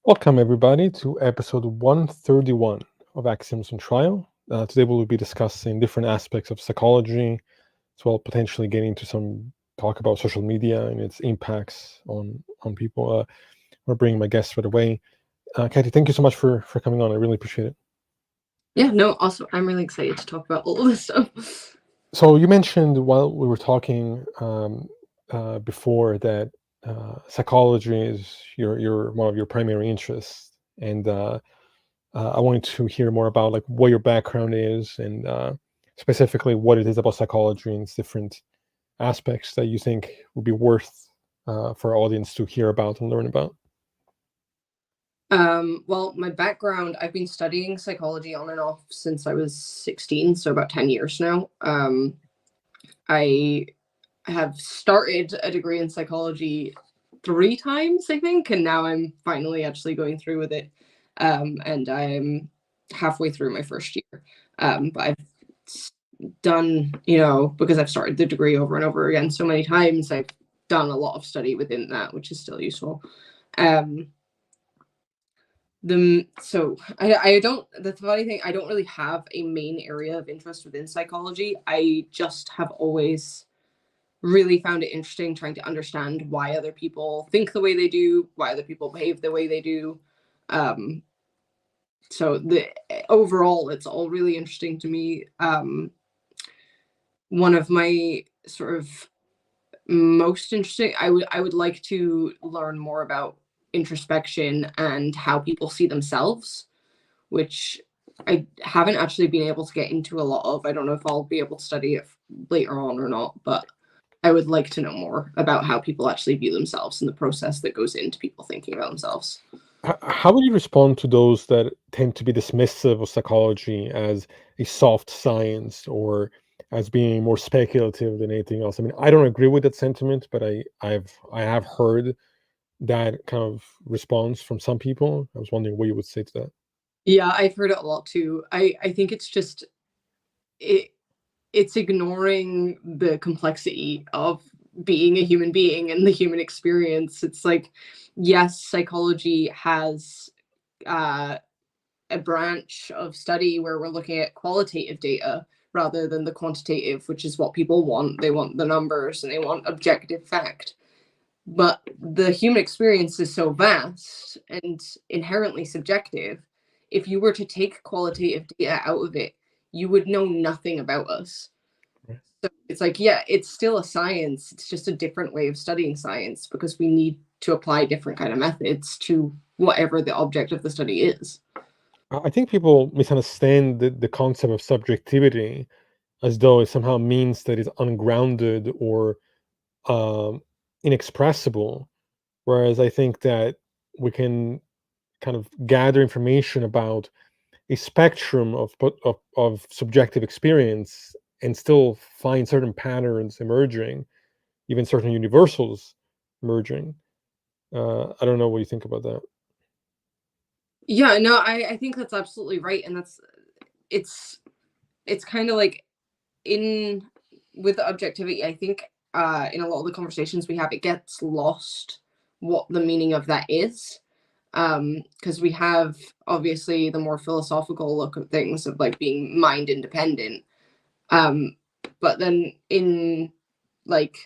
Welcome, everybody, to episode 131 of Axioms on Trial. Today, we'll be discussing different aspects of psychology, as well potentially getting into some talk about social media and its impacts on people. We're bringing my guests right away. Kathy, thank you so much for coming on. I really appreciate it. Yeah, no, also, I'm really excited to talk about all of this stuff. So, you mentioned while we were talking before that psychology is your one of your primary interests, and I wanted to hear more about like what your background is and specifically what it is about psychology and its different aspects that you think would be worth for our audience to hear about and learn about. Well, my background, I've been studying psychology on and off since I was 16, so about 10 years now. I have started a degree in psychology 3 times, I think, and now I'm finally actually going through with it. And I'm halfway through my first year. But I've done, because I've started the degree over and over again so many times, I've done a lot of study within that, which is still useful. Um, I don't, the funny thing, I don't really have a main area of interest within psychology. I just have always really found it interesting trying to understand why other people think the way they do, why other people behave the way they do. Um, so the overall, it's all really interesting to me. One of my sort of most interesting, I would like to learn more about introspection and how people see themselves, which I haven't actually been able to get into a lot of. I don't know if I'll be able to study it later on or not, but I would like to know more about how people actually view themselves and the process that goes into people thinking about themselves. How would you respond to those that tend to be dismissive of psychology as a soft science or as being more speculative than anything else? I mean, I don't agree with that sentiment, but I have heard that kind of response from some people. I was wondering what you would say to that. Yeah, I've heard it a lot too. I think it's just it it's ignoring the complexity of being a human being and the human experience. It's like, yes, psychology has uh a branch of study where we're looking at qualitative data rather than the quantitative, which is what people want. They want the numbers and they want objective fact. But the human experience is so vast and inherently subjective. If you were to take qualitative data out of it, you would know nothing about us. So it's like, yeah, it's still a science. It's just a different way of studying science because we need to apply different kind of methods to whatever the object of the study is. I think people misunderstand the concept of subjectivity as though it somehow means that it's ungrounded or um, inexpressible. Whereas I think that we can kind of gather information about a spectrum of subjective experience and still find certain patterns emerging, even certain universals emerging. I don't know what you think about that. Yeah, no, I think that's absolutely right. And it's it's kind of like in with the objectivity, I think in a lot of the conversations we have, it gets lost what the meaning of that is. Because we have obviously the more philosophical look at things of like being mind independent. Um, but then in like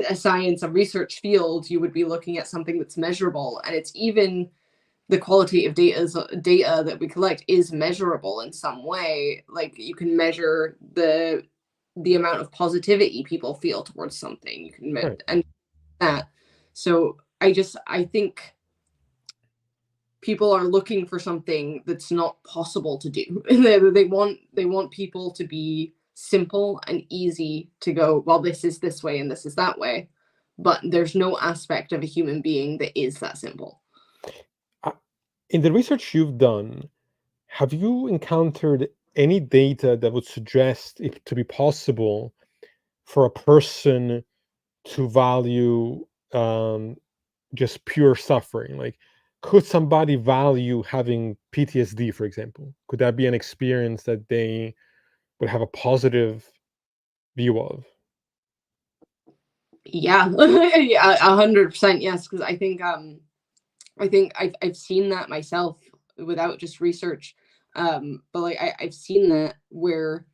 a science, a research field, you would be looking at something that's measurable, and it's even the qualitative data that we collect is measurable in some way. Like you can measure the amount of positivity people feel towards something. You can Right. and that. So I think people are looking for something that's not possible to do. They want people to be simple and easy to go, well, this is this way and this is that way. But there's no aspect of a human being that is that simple. Uh, In the research you've done, have you encountered any data that would suggest it to be possible for a person to value just pure suffering? Like, could somebody value having PTSD, for example? Could that be an experience that they would have a positive view of? Yeah, yeah, 100% yes. Because I think I think I've seen that myself without just research. But like I've seen that where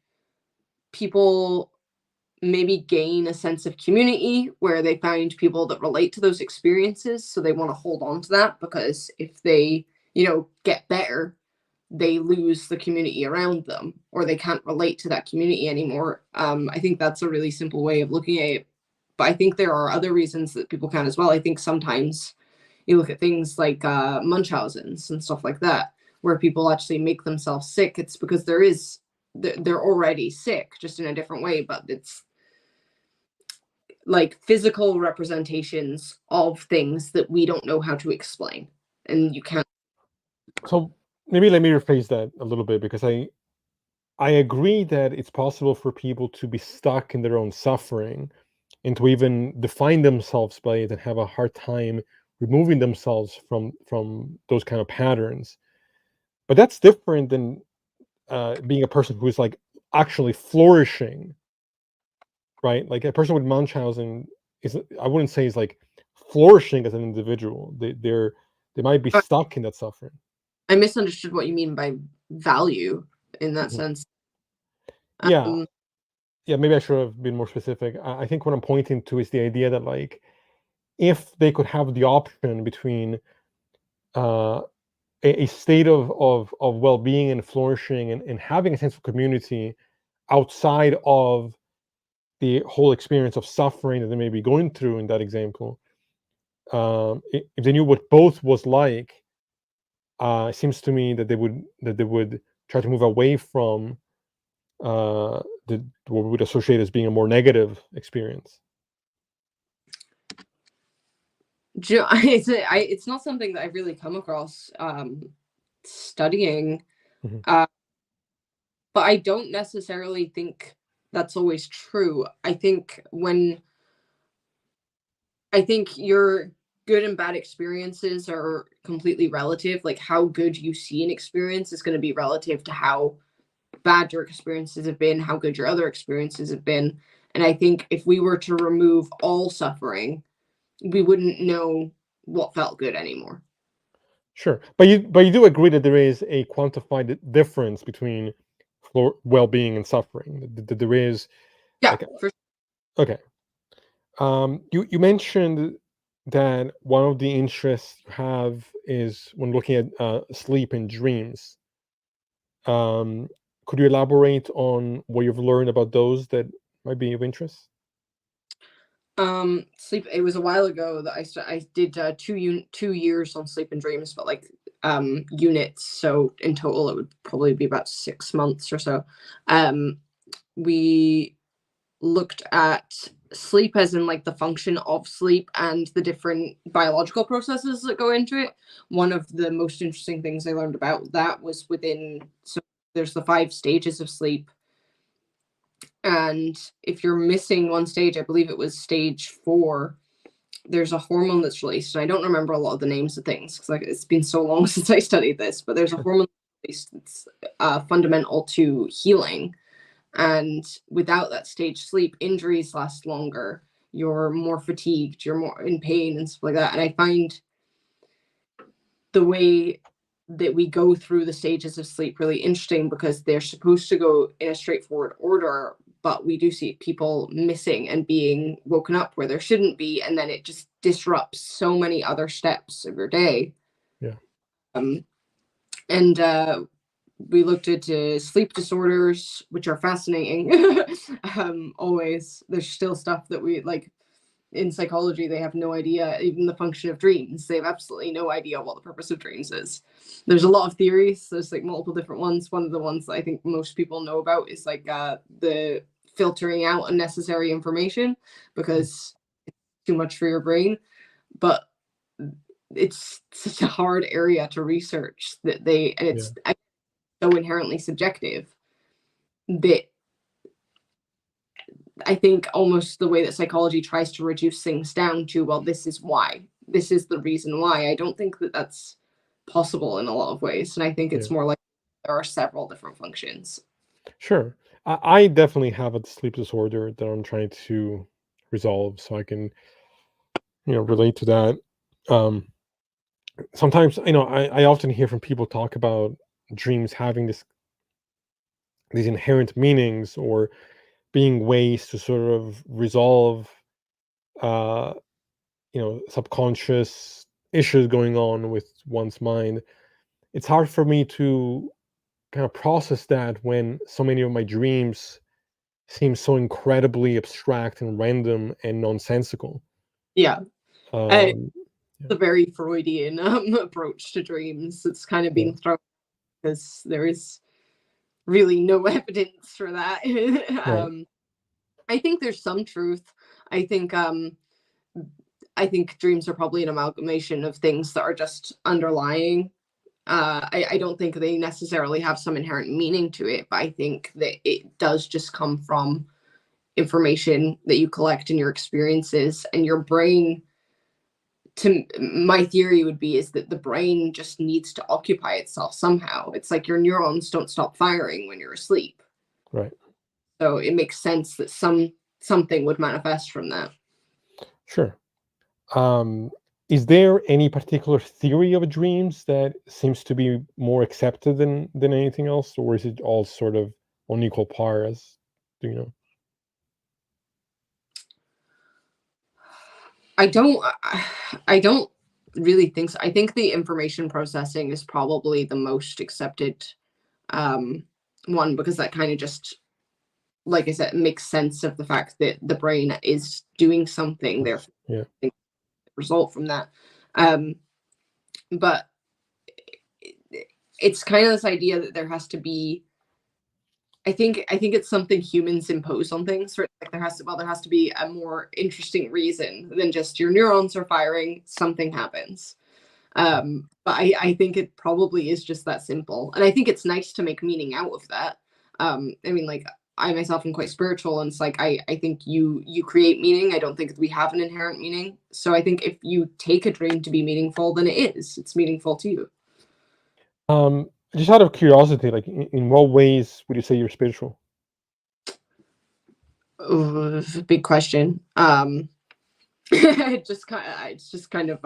people maybe gain a sense of community where they find people that relate to those experiences. So they want to hold on to that because if they, get better, they lose the community around them or they can't relate to that community anymore. I think that's a really simple way of looking at it. But I think there are other reasons that people can as well. I think sometimes you look at things like Munchausen's and stuff like that, where people actually make themselves sick. It's because they're already sick, just in a different way, but it's like physical representations of things that we don't know how to explain, and you can't. So maybe let me rephrase that a little bit, because I agree that it's possible for people to be stuck in their own suffering and to even define themselves by it and have a hard time removing themselves from those kind of patterns. But that's different than being a person who is like actually flourishing, right? Like a person with Munchausen is, I wouldn't say is like flourishing as an individual. They might be stuck in that suffering. I misunderstood what you mean by value in that Mhm. sense. Yeah, yeah. Maybe I should have been more specific. I think what I'm pointing to is the idea that, like, if they could have the option between uh, a state of well-being and flourishing, and having a sense of community outside of the whole experience of suffering that they may be going through in that example, if they knew what both was like, it seems to me that they would try to move away from what we would associate as being a more negative experience. It's not something that I've really come across studying, Mhm. uh, but I don't necessarily think that's always true. I think your good and bad experiences are completely relative. Like how good you see an experience is going to be relative to how bad your experiences have been, how good your other experiences have been. And I think if we were to remove all suffering, we wouldn't know what felt good anymore. Sure, but you do agree that there is a quantified difference between well-being and suffering. That there is, Yeah, like, for okay. You mentioned that one of the interests you have is when looking at sleep and dreams. Um, could you elaborate on what you've learned about those that might be of interest? sleep. It was a while ago that I did 2 years on sleep and dreams, but like units. So in total, it would probably be about 6 months or so. Um, we looked at sleep as in like the function of sleep and the different biological processes that go into it. One of the most interesting things I learned about that was so there's the 5 stages of sleep. And if you're missing one stage, I believe it was stage 4, there's a hormone that's released. And I don't remember a lot of the names of things because like it's been so long since I studied this, but there's a hormone released that's fundamental to healing. And without that stage sleep, injuries last longer. You're more fatigued, you're more in pain and stuff like that. And I find the way that we go through the stages of sleep really interesting because they're supposed to go in a straightforward order, but we do see people missing and being woken up where there shouldn't be, and then it just disrupts so many other steps of your day. Yeah. Um, and we looked at sleep disorders, which are fascinating. Always, there's still stuff that we like in psychology. They have no idea even the function of dreams. They have absolutely no idea what the purpose of dreams is. There's a lot of theories. There's like multiple different ones. One of the ones that I think most people know about is like the filtering out unnecessary information because it's too much for your brain. But it's such a hard area to research and Yeah. it's so inherently subjective that I think almost the way that psychology tries to reduce things down to, well, this is why, this is the reason why. I don't think that that's possible in a lot of ways. And I think Yeah. it's more like there are several different functions. Sure. I definitely have a sleep disorder that I'm trying to resolve, so I can relate to that. Um, sometimes, I often hear from people talk about dreams having these inherent meanings, or being ways to sort of resolve uh subconscious issues going on with one's mind. It's hard for me to kind of process that when so many of my dreams seem so incredibly abstract and random and nonsensical. Yeah. I, um yeah, the very Freudian approach to dreams. It's kind of yeah, being thrown because there is really no evidence for that. right, I think there's some truth. I think um, I think dreams are probably an amalgamation of things that are just underlying. I don't think they necessarily have some inherent meaning to it, but I think that it does just come from information that you collect in your experiences, and your brain, to my theory would be, is that the brain just needs to occupy itself somehow. It's like your neurons don't stop firing when you're asleep. right. So it makes sense that something would manifest from that. Sure. um is there any particular theory of dreams that seems to be more accepted than anything else, or is it all sort of on equal par? As do you know? I don't really think so. I think the information processing is probably the most accepted um one, because that kind of just, like I said, makes sense of the fact that the brain is doing something, Yes. therefore Yeah. the result from that. Um but it's kind of this idea that there has to be, I think it's something humans impose on things, right? Like there has to be a more interesting reason than just your neurons are firing, something happens. But I think it probably is just that simple. And I think it's nice to make meaning out of that. I mean, like, I myself am quite spiritual, and it's like I think you create meaning. I don't think that we have an inherent meaning. So I think if you take a dream to be meaningful, then it's meaningful to you. Just out of curiosity, like, in what ways would you say you're spiritual? Ooh, big question. It's just kind of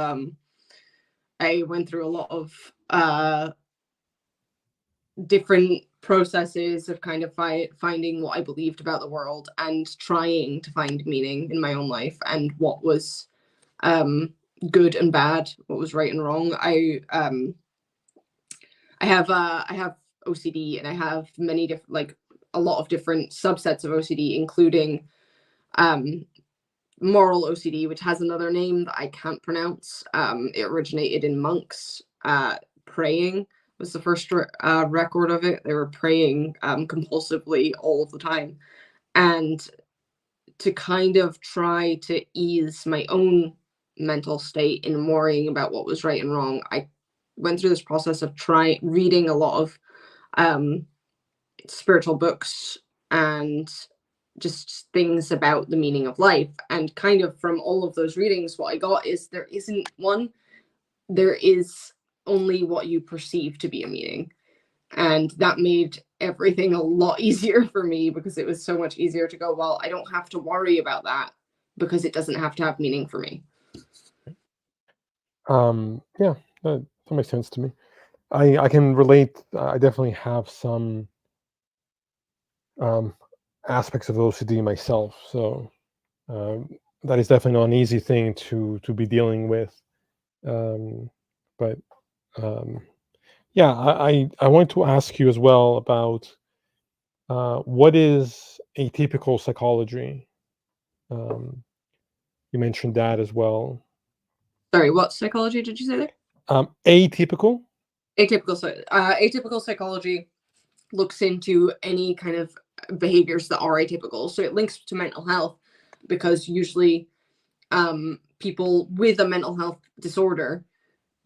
I went through a lot of different processes of kind of finding what I believed about the world and trying to find meaning in my own life, and what was um, good and bad, what was right and wrong. I have OCD, and I have many different, like, a lot of different subsets of OCD, including um, moral OCD, which has another name that I can't pronounce. It originated in monks praying was the first record of it. They were praying compulsively all of the time, and to kind of try to ease my own mental state in worrying about what was right and wrong, I went through this process of try reading a lot of um, spiritual books and just things about the meaning of life. And kind of from all of those readings, what I got is there isn't one, there is only what you perceive to be a meaning. And that made everything a lot easier for me, because it was so much easier to go, well, I don't have to worry about that because it doesn't have to have meaning for me. Yeah, that makes sense to me. I can relate. I definitely have some um, aspects of OCD myself, so um, that is definitely not an easy thing to be dealing with. Um, but um, yeah, I wanted to ask you as well about what is atypical psychology. Um, you mentioned that as well. Sorry, what psychology did you say there? Atypical. Atypical psychology looks into any kind of behaviors that are atypical. So it links to mental health, because usually people with a mental health disorder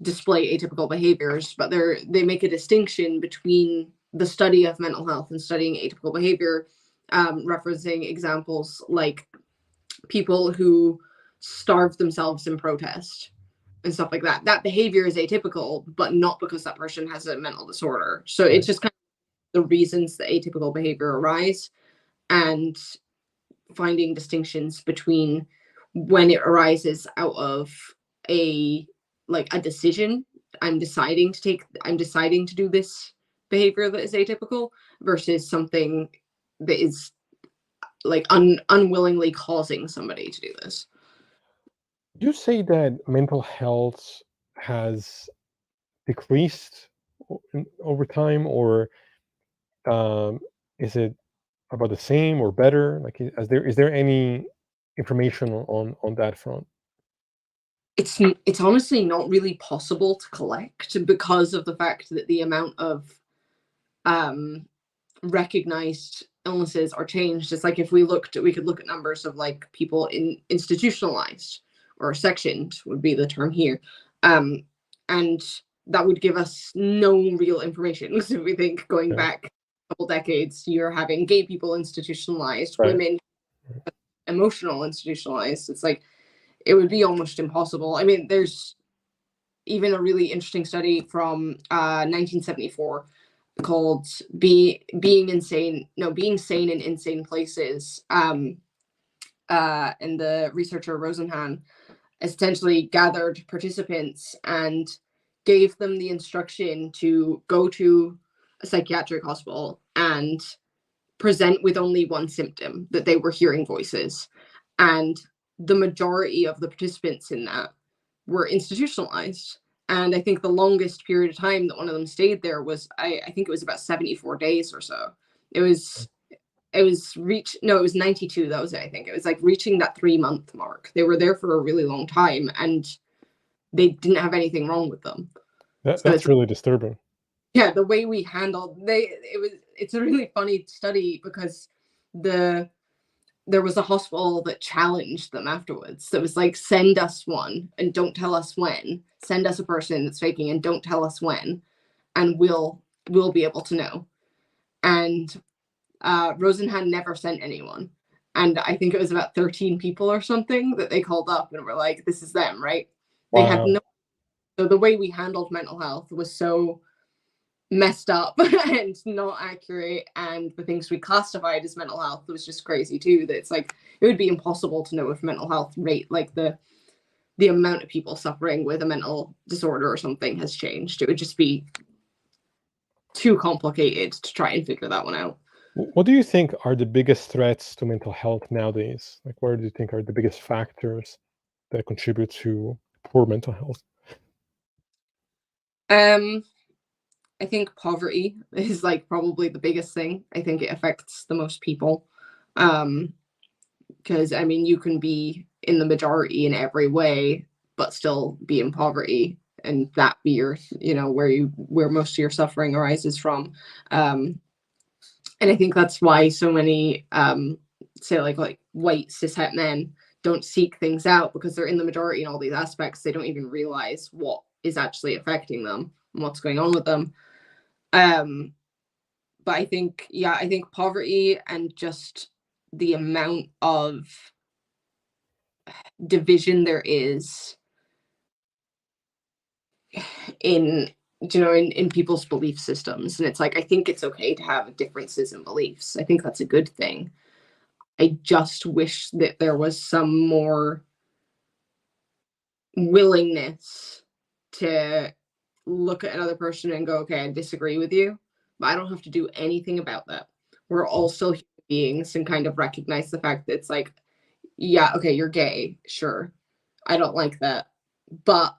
display atypical behaviors, but they make a distinction between the study of mental health and studying atypical behavior, referencing examples like people who starve themselves in protest and stuff like that. That behavior is atypical, but not because that person has a mental disorder. So it's Right. just kind of the reasons that atypical behavior arise, and finding distinctions between when it arises out of a, like, a decision I'm deciding to do this behavior that is atypical versus something that is like unwillingly causing somebody to do this. You say that mental health has decreased over time, or is it about the same or better? Like, is there any information on that front? It's honestly not really possible to collect because of the fact that the amount of um recognized illnesses are changed. It's like if we could look at numbers of like people institutionalized or sectioned would be the term here. Um, and that would give us no real information. Because if we think going Yeah. back a couple decades, you're having gay people institutionalized, Right. women emotional institutionalized. It's like it would be almost impossible. I mean, there's even a really interesting study from 1974 called being sane in insane places. And the researcher Rosenhan essentially gathered participants and gave them the instruction to go to a psychiatric hospital and present with only one symptom, that they were hearing voices. And the majority of the participants in that were institutionalized. And I think the longest period of time that one of them stayed there was, I think it was about 74 days or so. It was it was reach no, it was 92. That was it. I think it was like reaching that 3 month mark. They were there for a really long time and they didn't have anything wrong with them. So That's really disturbing. yeah, the way we handled it's a really funny study because the there was a hospital that challenged them afterwards. That was like, send us one and don't tell us when. Send us a person that's faking and don't tell us when, and we'll be able to know. And Rosenhan never sent anyone. And I think it was about 13 people or something that they called up and were like, this is them, right? They had Wow. no. So the way we handled mental health was so messed up and not accurate, and the things we classified as mental health was just crazy too, that it's like it would be impossible to know if mental health rate, like the amount of people suffering with a mental disorder or something has changed. It would just be too complicated to try and figure that one out. What do you think are the biggest threats to mental health nowadays? Like, what do you think are the biggest factors that contribute to poor mental health? um I think poverty is like probably the biggest thing. I think it affects the most people. Because I mean, you can be in the majority in every way, but still be in poverty, and that be your, where most of your suffering arises from. And I think that's why so many, say like white cishet men don't seek things out, because they're in the majority in all these aspects. They don't even realize what is actually affecting them and what's going on with them. But I think, yeah, I think poverty and just the amount of division there is in in people's belief systems. And it's like, I think it's okay to have differences in beliefs. I think that's a good thing. I just wish that there was some more willingness to look at another person and go, okay, I disagree with you, but I don't have to do anything about that. We're all still human beings, and kind of recognize the fact that it's like, yeah, okay, you're gay, sure. I don't like that. But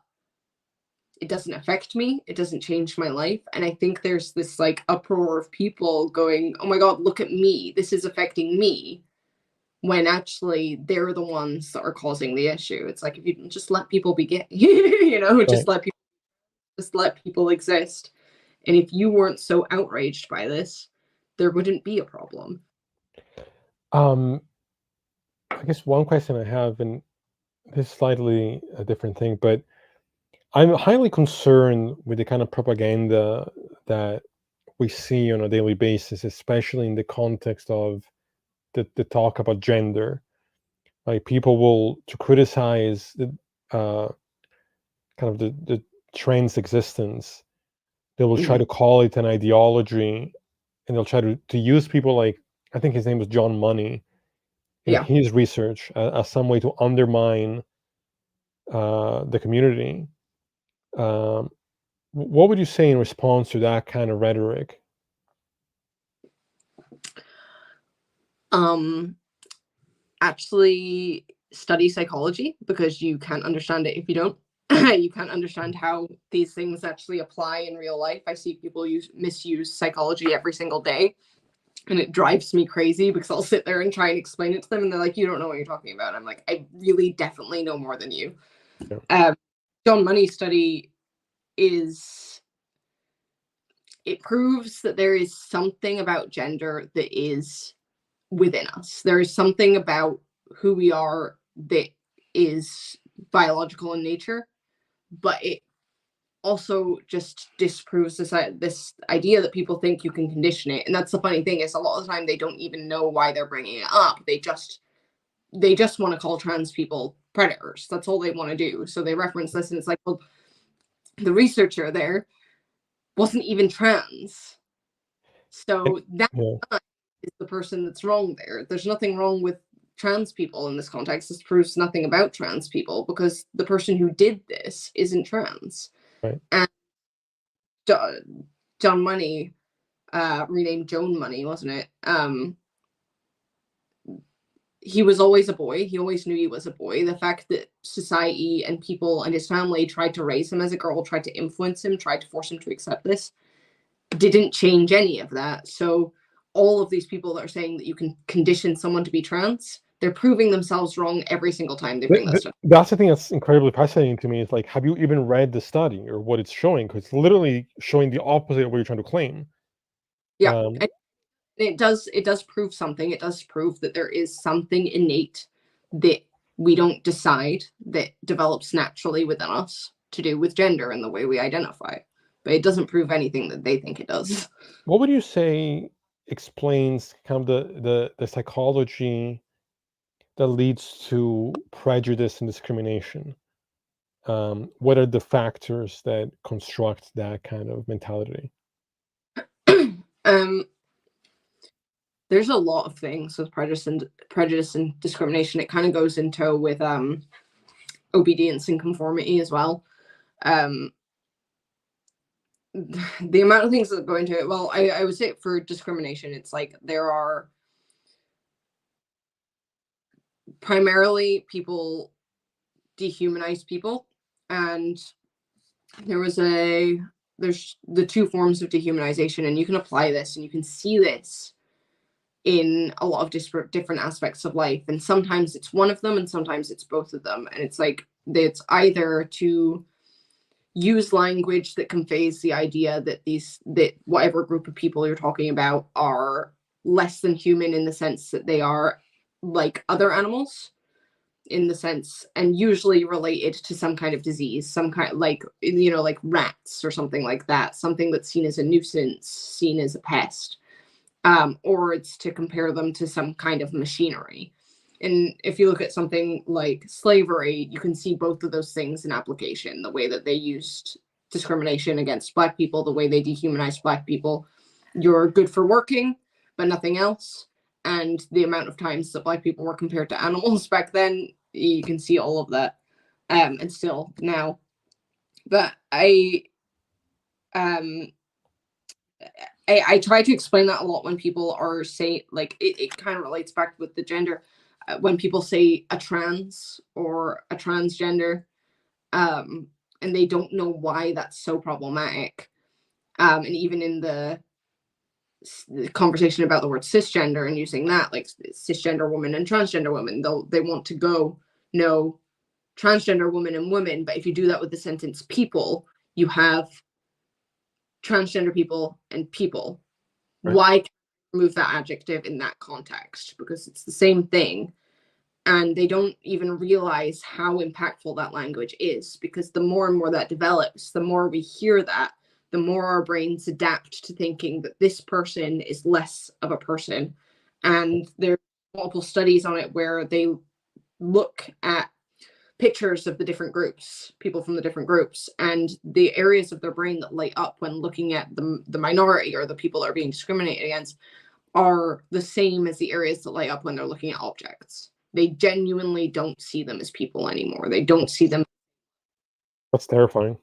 it doesn't affect me. It doesn't change my life. And I think there's this like uproar of people going, oh my God, look at me. This is affecting me. When actually they're the ones that are causing the issue. It's like, if you just let people be gay, Right. just let people exist. And if you weren't so outraged by this, there wouldn't be a problem. Um, I guess one question I have, and this is slightly a different thing, but I'm highly concerned with the kind of propaganda that we see on a daily basis, especially in the context of the talk about gender. Like, people will, to criticize the uh, kind of the trans existence, they will try Mhm. to call it an ideology, and they'll try to use people like, I think his name was John Money, in Yeah. his research as some way to undermine the community. Um, What would you say in response to that kind of rhetoric? Um, Actually study psychology, because you can't understand it if you don't. You can't understand how these things actually apply in real life. I see people misuse psychology every single day, and it drives me crazy because I'll sit there and try and explain it to them, and they're like, "You don't know what you're talking about." I'm like, "I really definitely know more than you." Yeah. John Money study is it proves that there is something about gender that is within us. There is something about who we are that is biological in nature, but it also just disproves this idea that people think you can condition it. And that's the funny thing, is a lot of the time they don't even know why they're bringing it up. They just want to call trans people predators. That's all they want to do. So they reference this, and it's like, well, the researcher there wasn't even trans. And So that yeah, is the person that's wrong there. There's nothing wrong with trans people in this context. This proves nothing about trans people, because the person who did this isn't trans. right. And John Money, renamed Joan Money, wasn't it? He was always a boy. He always knew he was a boy. The fact that society and people and his family tried to raise him as a girl, tried to influence him, tried to force him to accept this, didn't change any of that. So all of these people that are saying that you can condition someone to be trans, they're proving themselves wrong every single time they bring that stuff. That's the thing that's incredibly fascinating to me. Is like, have you even read the study or what it's showing? Because it's literally showing the opposite of what you're trying to claim. Yeah. Um, And it does prove something. It does prove that there is something innate that we don't decide, that develops naturally within us, to do with gender and the way we identify. But it doesn't prove anything that they think it does. what would you say explains kind of the psychology that leads to prejudice and discrimination? What are the factors that construct that kind of mentality? um, there's a lot of things with prejudice and discrimination. It kind of goes into with obedience and conformity as well. Um, the amount of things that go into it. Well, I would say for discrimination, it's like there are primarily people dehumanize people, and there was a there's the two forms of dehumanization, and you can apply this and you can see this in a lot of different aspects of life, and sometimes it's one of them and sometimes it's both of them. And it's like, it's either to use language that conveys the idea that whatever group of people you're talking about are less than human, in the sense that they are like other animals, in the sense, and usually related to some kind of disease, some kind, like, like rats or something like that, something that's seen as a nuisance, seen as a pest, or it's to compare them to some kind of machinery. And if you look at something like slavery, you can see both of those things in application. The way that they used discrimination against Black people, the way they dehumanized Black people. You're good for working, but nothing else. And the amount of times that Black people were compared to animals back then, you can see all of that, and still now. But um, I try to explain that a lot when people are saying, like, it kind of relates back with the gender. When people say a trans or a transgender, um, and they don't know why that's so problematic. And even in the conversation about the word cisgender and using that, like cisgender woman and transgender woman, they want to go, no, transgender woman and women. But if you do that with the sentence people, you have transgender people and people. Right. Why remove that adjective in that context? Because it's the same thing. And they don't even realize how impactful that language is, because the more and more that develops, the more we hear that, the more our brains adapt to thinking that this person is less of a person. And there are multiple studies on it where they look at pictures of the different groups, people from the different groups, and the areas of their brain that light up when looking at the minority or the people that are being discriminated against are the same as the areas that light up when they're looking at objects. They genuinely don't see them as people anymore. They don't see them. That's terrifying.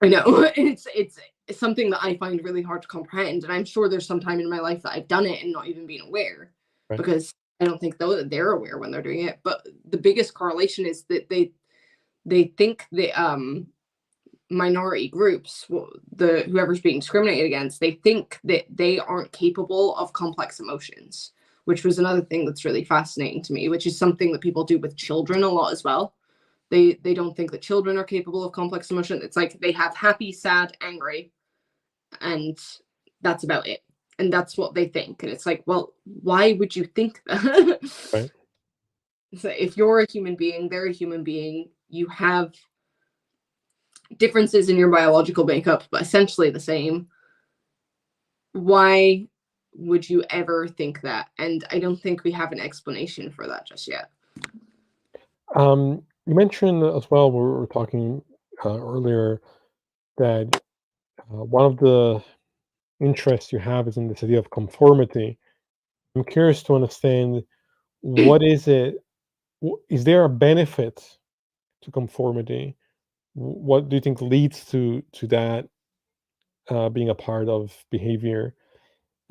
I know. It's something that I find really hard to comprehend, and I'm sure there's some time in my life that I've done it and not even been aware, Right. because I don't think though that they're aware when they're doing it. But the biggest correlation is that they think the minority groups, the whoever's being discriminated against, they think that they aren't capable of complex emotions, which was another thing that's really fascinating to me, which is something that people do with children a lot as well. They don't think that children are capable of complex emotion. It's like they have happy, sad, angry, and that's about it. And that's what they think. And it's like, well, why would you think that? Right. So if you're a human being, they're a human being. You have differences in your biological makeup, but essentially the same. Why would you ever think that? And I don't think we have an explanation for that just yet. You mentioned as well, we were talking earlier, that one of the interests you have is in this idea of conformity. I'm curious to understand, what is it? Is there a benefit to conformity? What do you think leads to that being a part of behavior,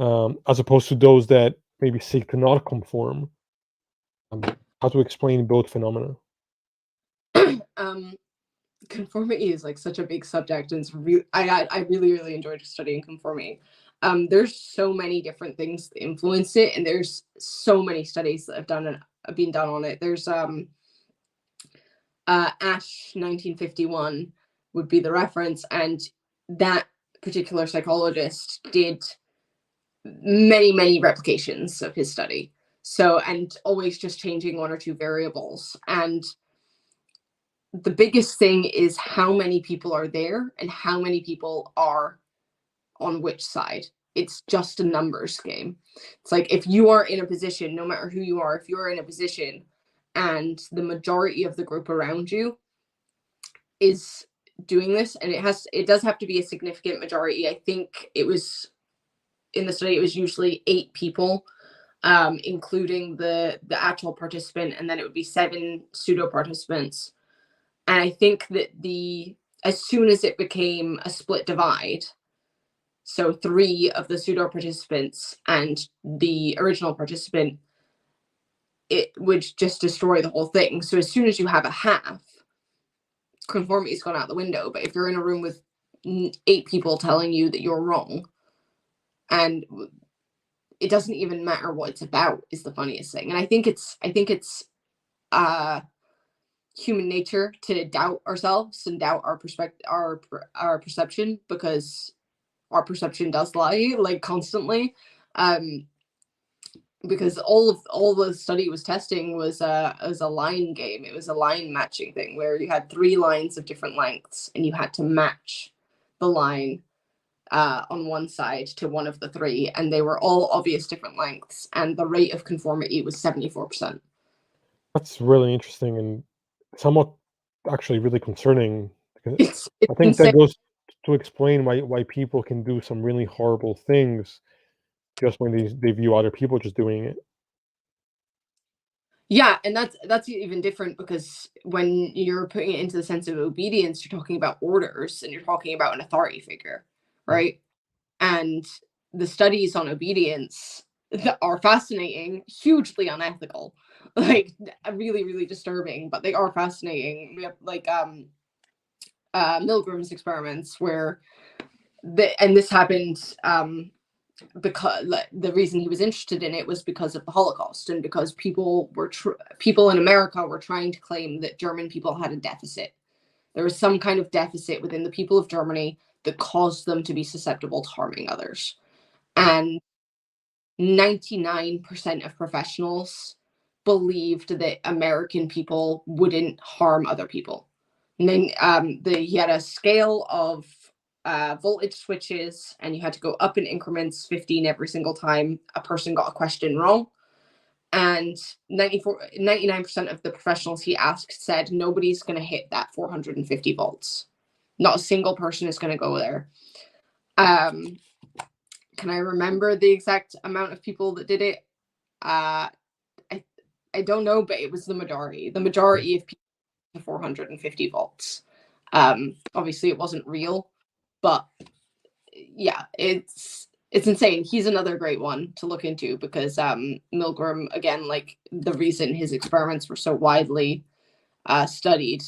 as opposed to those that maybe seek to not conform? How to explain both phenomena? um, Conformity is like such a big subject, and it's really I really really enjoyed studying conformity. There's so many different things that influence it, and there's so many studies that have been done on it. There's Ash 1951 would be the reference, and that particular psychologist did many replications of his study. So, and always just changing one or two variables. And the biggest thing is how many people are there and how many people are on which side. It's just a numbers game. It's like if you are in a position, no matter who you are, if you're in a position and the majority of the group around you is doing this, and it does have to be a significant majority. I think it was in the study, it was usually 8 people, including the actual participant, and then it would be 7 pseudo participants. And I think that the as soon as it became a split divide, so 3 of the pseudo participants and the original participant, it would just destroy the whole thing. So as soon as you have a half, conformity's gone out the window. But if you're in a room with 8 people telling you that you're wrong, and it doesn't even matter what it's about, is the funniest thing. And I think it's uh human nature to doubt ourselves and doubt our perspective, our perception, because our perception does lie like constantly. Um, because all the study was testing was a line game. It was a line matching thing where you had 3 lines of different lengths and you had to match the line on one side to one of the 3, and they were all obvious different lengths, and the rate of conformity was 74%. That's really interesting and somewhat actually really concerning, because It's I think that insane. goes to explain why people can do some really horrible things just when they view other people just doing it. Yeah, and that's even different, because when you're putting it into the sense of obedience, you're talking about orders and you're talking about an authority figure, Right. right? And the studies on obedience that are fascinating, hugely unethical, like really disturbing, but they are fascinating. We have like Milgram's experiments where and this happened because like, the reason he was interested in it was because of the Holocaust, and because people in America were trying to claim that German people had a deficit. There was some kind of deficit within the people of Germany that caused them to be susceptible to harming others. And 99% of professionals believed that American people wouldn't harm other people. And then he had a scale of voltage switches, and you had to go up in increments 15 every single time a person got a question wrong. And 99% of the professionals he asked said nobody's going to hit that 450 volts. Not a single person is going to go there. Can I remember the exact amount of people that did it? Uh, I I don't know, but it was the majority. The majority of people 450 volts. Obviously, it wasn't real, but yeah, it's insane. He's another great one to look into because Milgram, again, like the reason his experiments were so widely studied,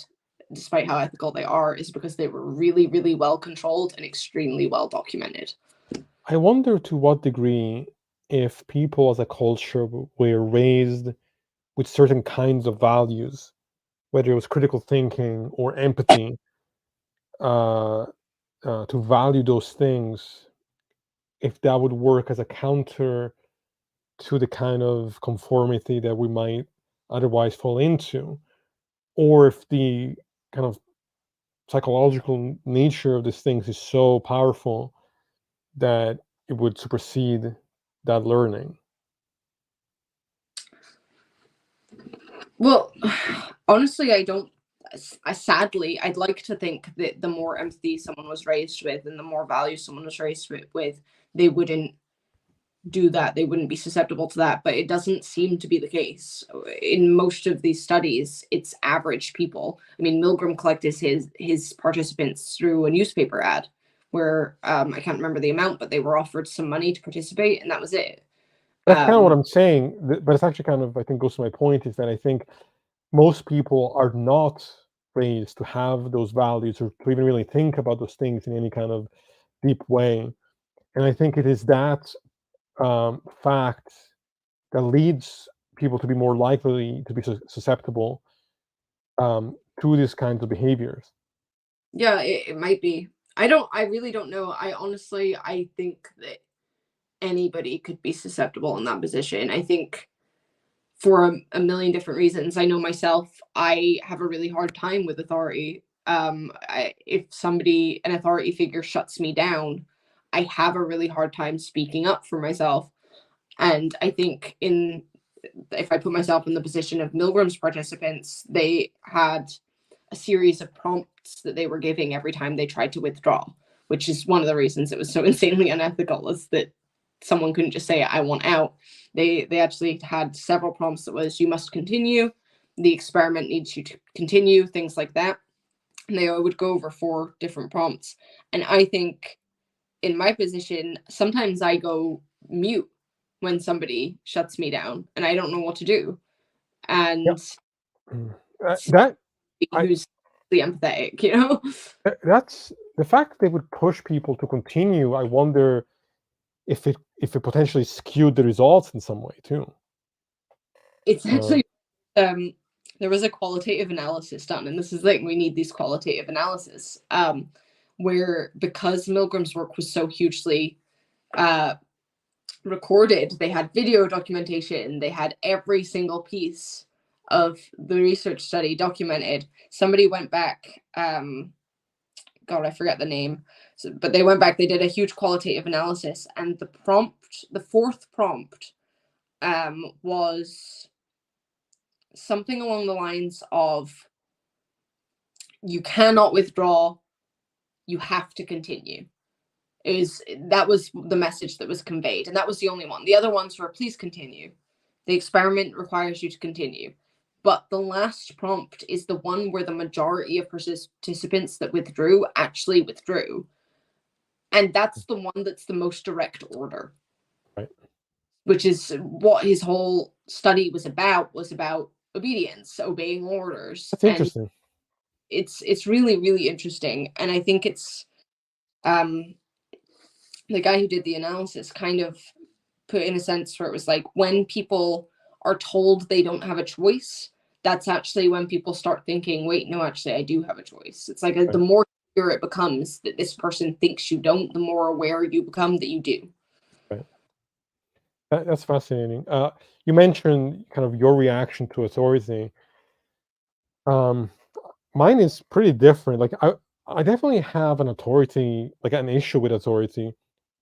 despite how ethical they are, is because they were really, really well controlled and extremely well documented. I wonder to what degree, if people as a culture were raised with certain kinds of values, whether it was critical thinking or empathy, uh, to value those things, if that would work as a counter to the kind of conformity that we might otherwise fall into, or if the kind of psychological nature of these things is so powerful that it would supersede that learning. Well, honestly, I don't. Sadly, I'd like to think that the more empathy someone was raised with and the more value someone was raised with, they wouldn't do that. They wouldn't be susceptible to that. But it doesn't seem to be the case. In most of these studies, it's average people. I mean, Milgram collected his participants through a newspaper ad where I can't remember the amount, but they were offered some money to participate, and that was it. That's kind of what Um, I'm saying, but it's actually kind of, I think, goes to my point, is that I think most people are not raised to have those values or to even really think about those things in any kind of deep way. And I think it is that fact that leads people to be more likely to be susceptible to these kinds of behaviors. yeah, it might be. I don't. I really don't know. I think that anybody could be susceptible in that position. I think for a million different reasons. I know myself, I have a really hard time with authority. If an authority figure shuts me down, I have a really hard time speaking up for myself. And I think if I put myself in the position of Milgram's participants, they had a series of prompts that they were giving every time they tried to withdraw, which is one of the reasons it was so insanely unethical, is that someone couldn't just say I want out. They actually had several prompts that was you must continue, the experiment needs you to continue, things like that. And they would go over 4 different prompts. And I think in my position, sometimes I go mute when somebody shuts me down and I don't know what to do. Yeah. And That I who's the empathetic, you know? that's the fact they would push people to continue. I wonder if it potentially skewed the results in some way too. It's Uh, actually there was a qualitative analysis done, and this is like we need these qualitative analysis, where because Milgram's work was so hugely uh, recorded, they had video documentation, they had every single piece of the research study documented. Somebody went back, God, I forget the name, but they went back, they did a huge qualitative analysis, and the 4th prompt, was something along the lines of you cannot withdraw, you have to continue. That was the message that was conveyed, and that was the only one. The other ones were please continue, the experiment requires you to continue. But the last prompt is the one where the majority of participants that withdrew actually withdrew, and that's the one that's the most direct order, right. which is what his whole study was about obedience, obeying orders. That's And interesting. it's really, really interesting. And I think it's um the guy who did the analysis kind of put in a sense where it was like when people are told they don't have a choice, that's actually when people start thinking, wait, no, actually I do have a choice. It's like the Right. more clear it becomes that this person thinks you don't, the more aware you become that you do. Right. That's fascinating. You mentioned kind of your reaction to authority. Um, Mine is pretty different. Like I definitely have an authority, like an issue with authority,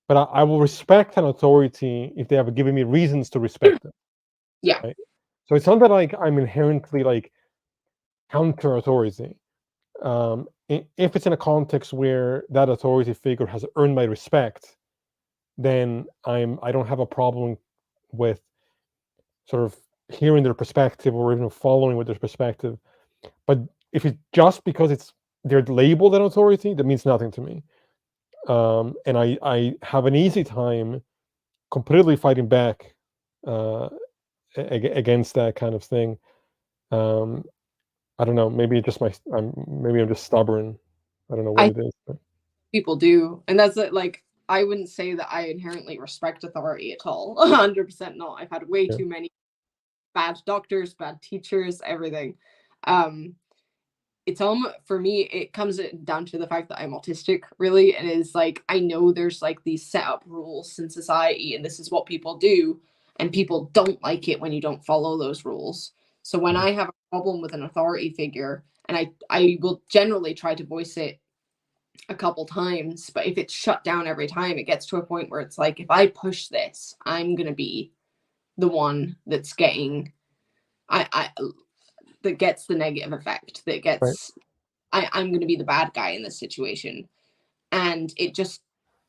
but I will respect an authority if they have given me reasons to respect it. Yeah. Right. So it's not that like I'm inherently like counter authority. If it's in a context where that authority figure has earned my respect, then I don't have a problem with sort of hearing their perspective or even following with their perspective. But if it's just because it's they're labeled an authority, that means nothing to me. And I have an easy time completely fighting back against that kind of thing. Um, I don't know. Maybe just maybe I'm just stubborn. I don't know what I it is. But people do, and that's it. Like, I wouldn't say that I inherently respect authority at all. 100% not. I've had way yeah, too many bad doctors, bad teachers, everything. Um, it's almost, for me, it comes down to the fact that I'm autistic, really, and it's like I know there's like these set up rules in society, and this is what people do, and people don't like it when you don't follow those rules. So when mhm. I have a problem with an authority figure, and I will generally try to voice it a couple times, but if it's shut down every time, it gets to a point where it's like, if I push this, I'm gonna be the one that's getting I that gets the negative effect, that Right, gets I'm going to be the bad guy in this situation. And it just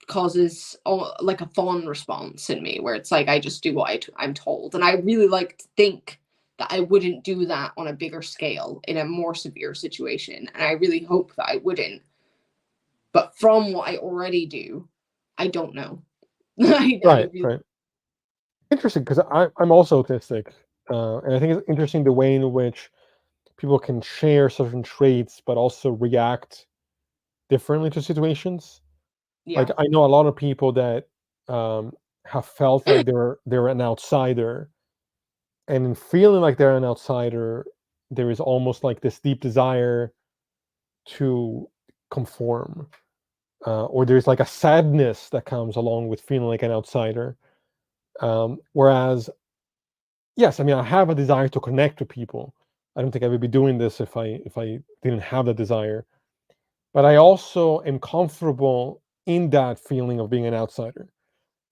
causes like a fawn response in me where it's like I just do what I'm told. And I really like to think that I wouldn't do that on a bigger scale in a more severe situation. And I really hope that I wouldn't. But from what I already do, I don't know. I right, really, right. Interesting, because I'm also autistic, and I think it's interesting the way in which people can share certain traits, but also react differently to situations. Like yeah. I know a lot of people that um, have felt like they're an outsider, and in feeling like they're an outsider, there is almost like this deep desire to conform, or there's like a sadness that comes along with feeling like an outsider. Whereas, yes, I mean, I have a desire to connect with people. I don't think I would be doing this if I didn't have that desire. But I also am comfortable in that feeling of being an outsider.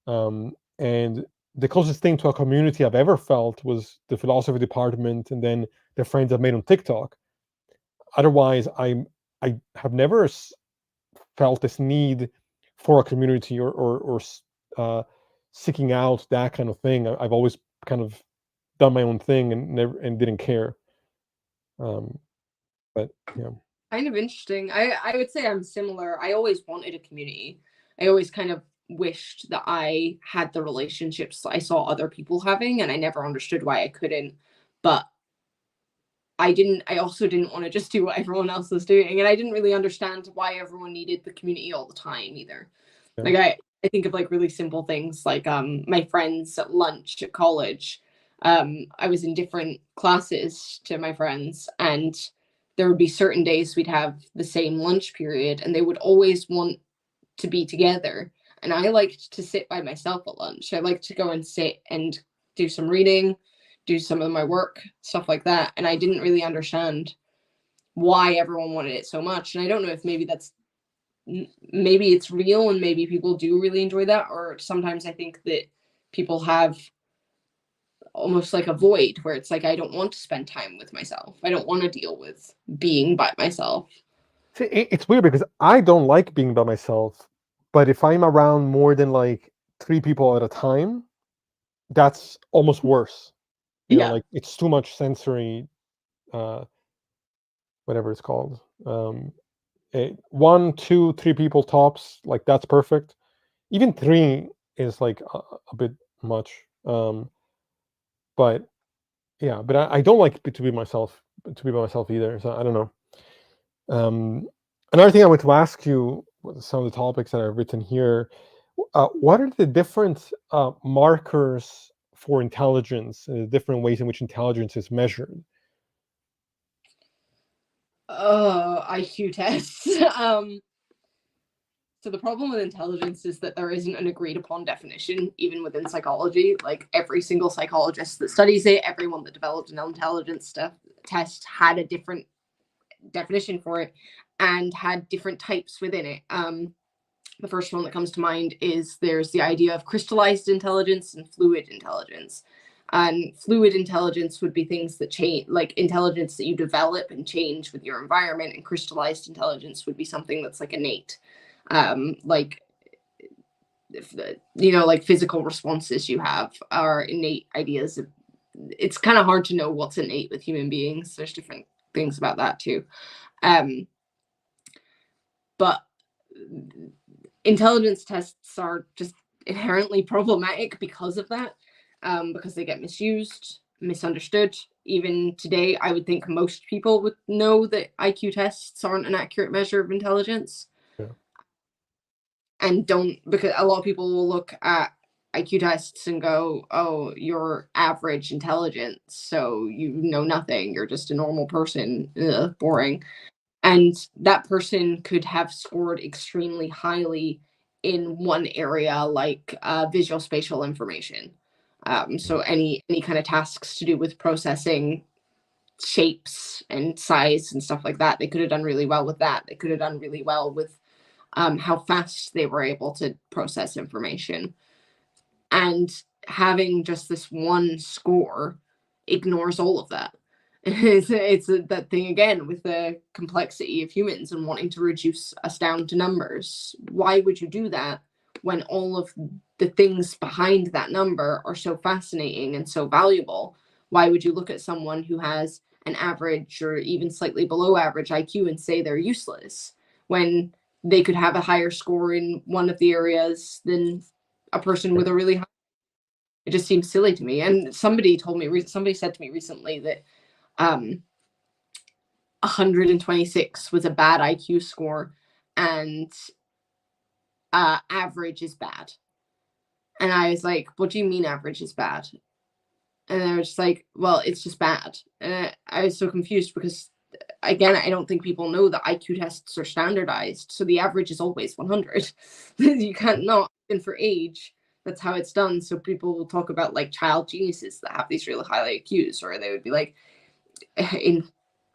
And the closest thing to a community I've ever felt was the philosophy department, and then the friends I've made on TikTok. Otherwise, I have never felt this need for a community, or seeking out that kind of thing. I've always kind of done my own thing and never and didn't care. Um, but yeah, Kind of interesting. I would say I'm similar. I always wanted a community. I always kind of wished that I had the relationships I saw other people having, and I never understood why I couldn't. But I also didn't want to just do what everyone else was doing, and I didn't really understand why everyone needed the community all the time either. yeah, Like I think of like really simple things like my friends at lunch at college. I was in different classes to my friends, and there would be certain days we'd have the same lunch period, and they would always want to be together. And I liked to sit by myself at lunch. I liked to go and sit and do some reading, do some of my work, stuff like that. And I didn't really understand why everyone wanted it so much. And I don't know if maybe it's real and maybe people do really enjoy that, or sometimes I think that people have almost like a void where it's like I don't want to spend time with myself. I don't want to deal with being by myself. see, it's weird because I don't like being by myself, but if I'm around more than like three people at a time, that's almost worse. You know, Yeah. like it's too much sensory, uh, whatever it's called. One, two, three people tops, like that's perfect. Even three is like a bit much. But yeah, but I don't like to be by myself either. So I don't know. Another thing I want to ask you, with some of the topics that I've written here, what are the different markers for intelligence, the different ways in which intelligence is measured? Oh, IQ tests. So the problem with intelligence is that there isn't an agreed upon definition, even within psychology. Like every single psychologist that studies it, everyone that developed an intelligence test had a different definition for it and had different types within it. The first one that comes to mind is there's the idea of crystallized intelligence and fluid intelligence. And fluid intelligence would be things that change, like intelligence that you develop and change with your environment, and crystallized intelligence would be something that's like innate, like if the, like physical responses you have are innate ideas of, it's kind of hard to know what's innate with human beings. There's different things about that too. um but intelligence tests are just inherently problematic because of that, because they get misused, misunderstood. Even today, I would think most people would know that IQ tests aren't an accurate measure of intelligence. Yeah. And don't, because a lot of people will look at IQ tests and go, oh, you're average intelligence, so you know nothing. You're just a normal person. Ugh, boring. And that person could have scored extremely highly in one area, like visual spatial information. So any kind of tasks to do with processing shapes and size and stuff like that, they could have done really well with that. They could have done really well with how fast they were able to process information. And having just this one score ignores all of that. It's that thing again with the complexity of humans and wanting to reduce us down to numbers. Why would you do that when all of the things behind that number are so fascinating and so valuable? Why would you look at someone who has an average or even slightly below average IQ and say they're useless when they could have a higher score in one of the areas than a person with a really high? It just seems silly to me. And somebody said to me recently that 126 was a bad IQ score, and average is bad. And I was like, what do you mean average is bad? And they were just like, well, it's just bad. And I was so confused because, again, I don't think people know that IQ tests are standardized. So the average is always 100. You can't not, and for age, that's how it's done. So people will talk about like child geniuses that have these really high IQs, or they would be like, in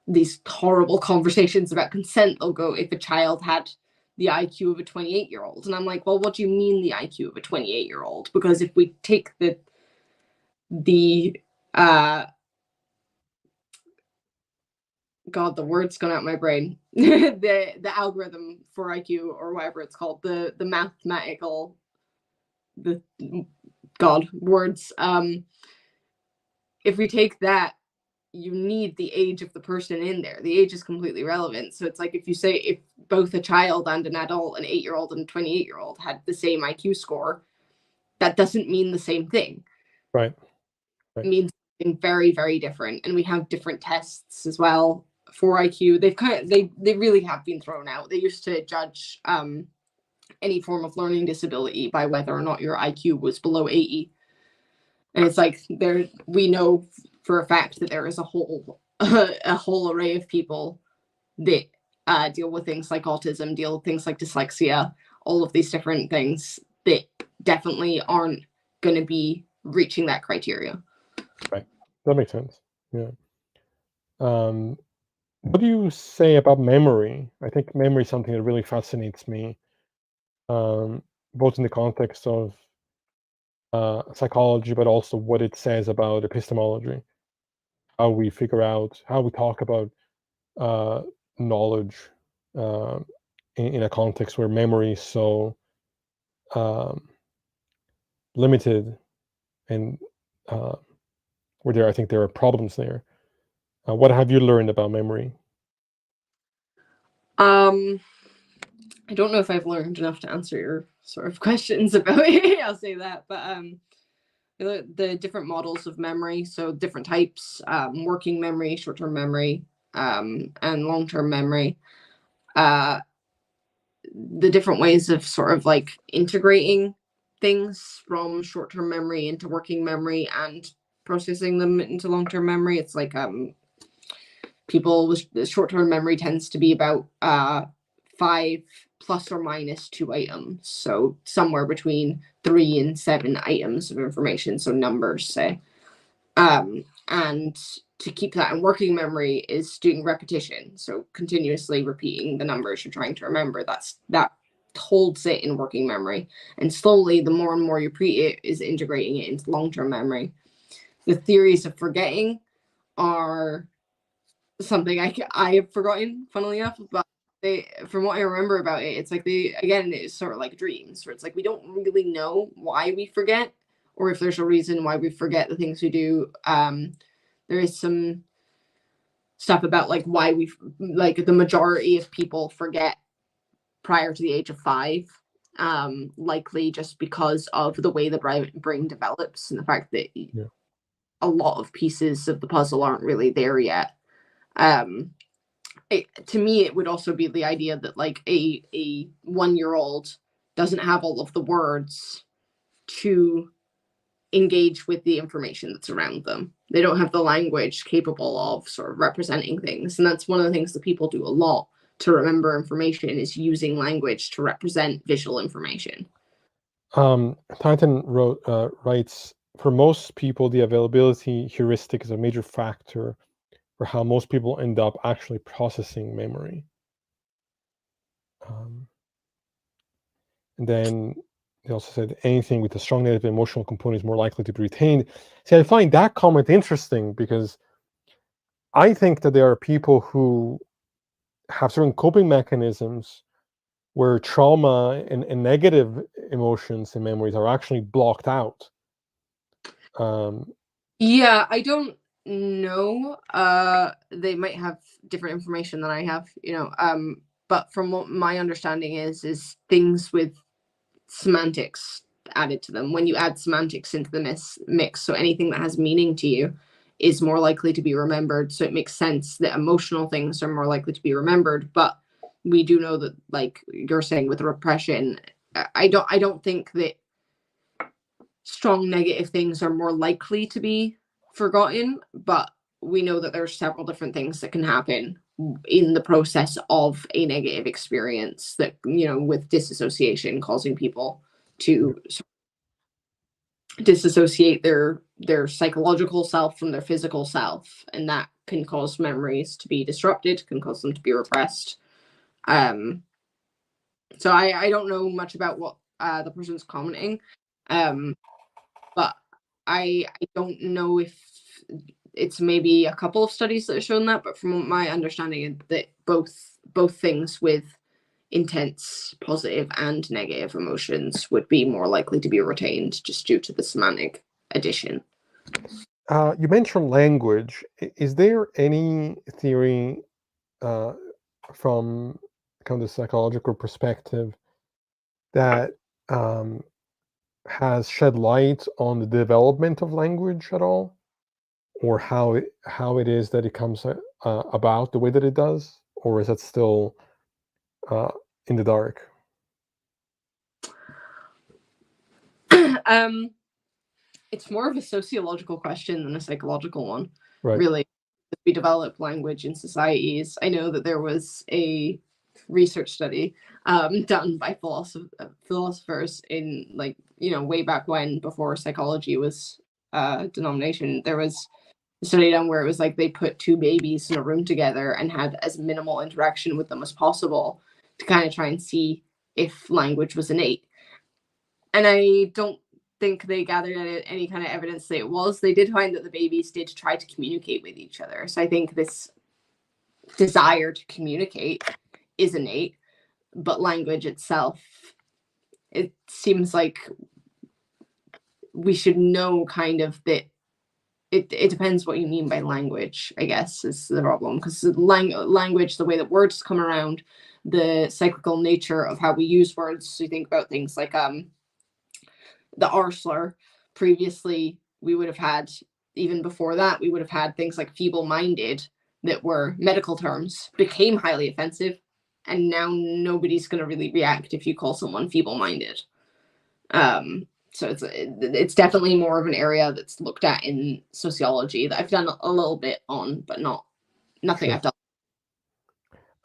these horrible conversations about consent, they'll go, if a child had the IQ of a 28-year-old. And I'm like, well, what do you mean the IQ of a 28-year-old? Because if we take the God, the word's gone out my brain. The algorithm for IQ or whatever it's called, the mathematical, the God words. If we take that, you need the age of the person in there. The age is completely relevant. So it's like if you say if both a child and an adult, an 8-year-old and a 28-year-old had the same IQ score, that doesn't mean the same thing. Right. It means something very, very different. And we have different tests as well for IQ. They really have been thrown out. They used to judge any form of learning disability by whether or not your IQ was below 80. And it's like we know for a fact that there is a whole array of people that deal with things like autism, deal with things like dyslexia, all of these different things that definitely aren't going to be reaching that criteria. Right. That makes sense. Yeah. What do you say about memory? I think memory is something that really fascinates me, both in the context of psychology, but also what it says about epistemology, how we figure out, how we talk about knowledge uh, in a context where memory is so um, limited, and I think there are problems there. What have you learned about memory? I don't know if I've learned enough to answer your sort of questions about it. I'll say that, but the different models of memory, so different types, working memory, short-term memory, and long-term memory. The different ways of sort of like integrating things from short-term memory into working memory and processing them into long-term memory. It's like people with short-term memory tends to be about 5 plus or minus 2 items, so somewhere between 3 and 7 items of information, so numbers, say. And to keep that in working memory is doing repetition, so continuously repeating the numbers you're trying to remember. That holds it in working memory, and slowly, the more and more you repeat it, is integrating it into long-term memory. The theories of forgetting are something I have forgotten, funnily enough, but from what I remember about it, it's like it's sort of like dreams, where it's like we don't really know why we forget, or if there's a reason why we forget the things we do. There is some stuff about like why the majority of people forget prior to the age of 5, likely just because of the way the brain develops and the fact that Yeah. a lot of pieces of the puzzle aren't really there yet. To me, it would also be the idea that like a 1-year-old doesn't have all of the words to engage with the information that's around them. They don't have the language capable of sort of representing things. And that's one of the things that people do a lot to remember information is using language to represent visual information. Titan writes, for most people, the availability heuristic is a major factor for how most people end up actually processing memory. Um, and then they also said anything with a strong negative emotional component is more likely to be retained. See, I find that comment interesting because I think that there are people who have certain coping mechanisms where trauma and negative emotions and memories are actually blocked out. Yeah, I don't know. They might have different information than I have, but from what my understanding is things with semantics added to them. When you add semantics into the mix, so anything that has meaning to you is more likely to be remembered. So it makes sense that emotional things are more likely to be remembered. But we do know that, like you're saying, with repression, I don't think that strong negative things are more likely to be forgotten, but we know that there's several different things that can happen in the process of a negative experience that, with disassociation causing people to disassociate their psychological self from their physical self, and that can cause memories to be disrupted, can cause them to be repressed. So I don't know much about what the person's commenting, but I don't know if it's maybe a couple of studies that have shown that, but from my understanding, that both things with intense positive and negative emotions would be more likely to be retained just due to the semantic addition. You mentioned language. Is there any theory from kind of the psychological perspective that has shed light on the development of language at all, or how it is that it comes about the way that it does, or is that still in the dark? It's more of a sociological question than a psychological one, Right. really. We develop language in societies. I know that there was a research study done by philosophers in, like, way back when, before psychology was a denomination. There was a study done where it was like they put two babies in a room together and had as minimal interaction with them as possible to kind of try and see if language was innate. And I don't think they gathered any kind of evidence that it was. They did find that the babies did try to communicate with each other. So I think this desire to communicate is innate, but language itself, it seems like we should know kind of that it depends what you mean by language, I guess, is the problem. Because language, the way that words come around, the cyclical nature of how we use words. So you think about things like the R slur. Previously, we would have had, even before that, we would have had things like feeble-minded that were medical terms, became highly offensive, and now nobody's going to really react if you call someone feeble-minded. So it's definitely more of an area that's looked at in sociology that I've done a little bit on, but nothing Sure. I've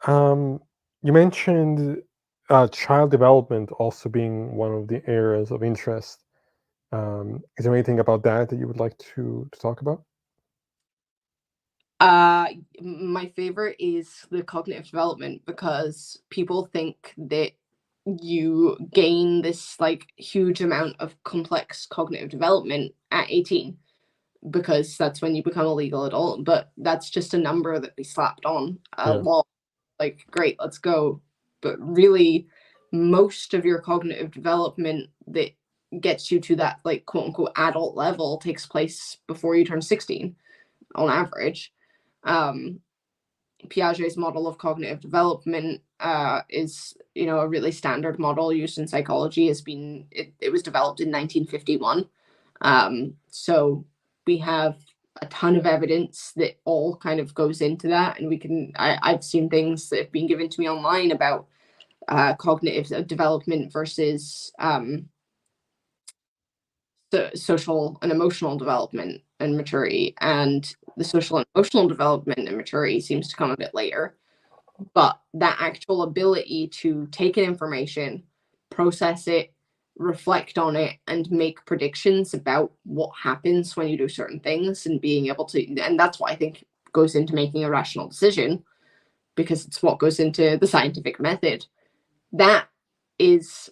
done. You mentioned child development also being one of the areas of interest. Is there anything about that you would like to talk about? My favorite is the cognitive development, because people think that you gain this like huge amount of complex cognitive development at 18, because that's when you become a legal adult, but that's just a number that we slapped on a Yeah. law. Like, great, let's go. But really, most of your cognitive development that gets you to that, like, quote unquote adult level takes place before you turn 16 on average. Um, Piaget's model of cognitive development is, a really standard model used in psychology. It was developed in 1951. So we have a ton of evidence that all kind of goes into that, and I've seen things that have been given to me online about cognitive development versus the social and emotional development and maturity, and the social and emotional development and maturity seems to come a bit later. But that actual ability to take in information, process it, reflect on it, and make predictions about what happens when you do certain things, and being able to, and that's what I think goes into making a rational decision, because it's what goes into the scientific method. That is,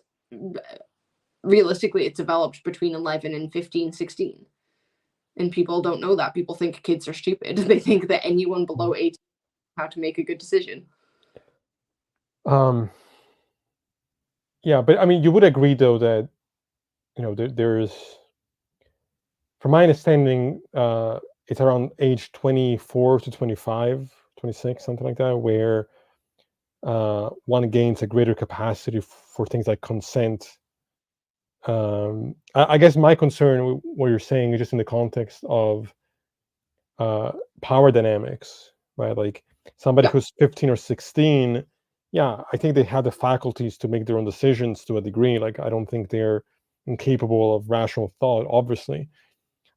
realistically, it's developed between 11 and 15, 16. And people don't know that. People think kids are stupid. They think that anyone below 18 how to make a good decision. Yeah, but I mean, you would agree though that there's, from my understanding, it's around age 24 to 25, 26, something like that, where one gains a greater capacity for things like consent. I guess my concern with what you're saying is just in the context of power dynamics, right? Like somebody Yeah. who's 15 or 16, yeah, I think they have the faculties to make their own decisions to a degree. Like, I don't think they're incapable of rational thought, obviously.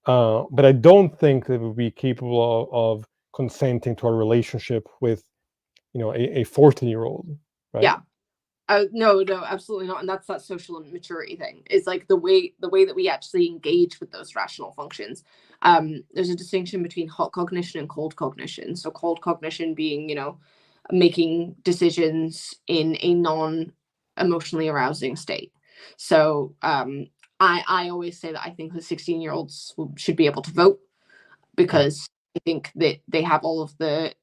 But I don't think they would be capable of consenting to a relationship with, a 14-year-old, right? Yeah. No, absolutely not. And that's that social maturity thing. Is like the way that we actually engage with those rational functions. There's a distinction between hot cognition and cold cognition. So cold cognition being, making decisions in a non-emotionally arousing state. So I always say that I think the 16-year-olds should be able to vote, because I think that they have all of the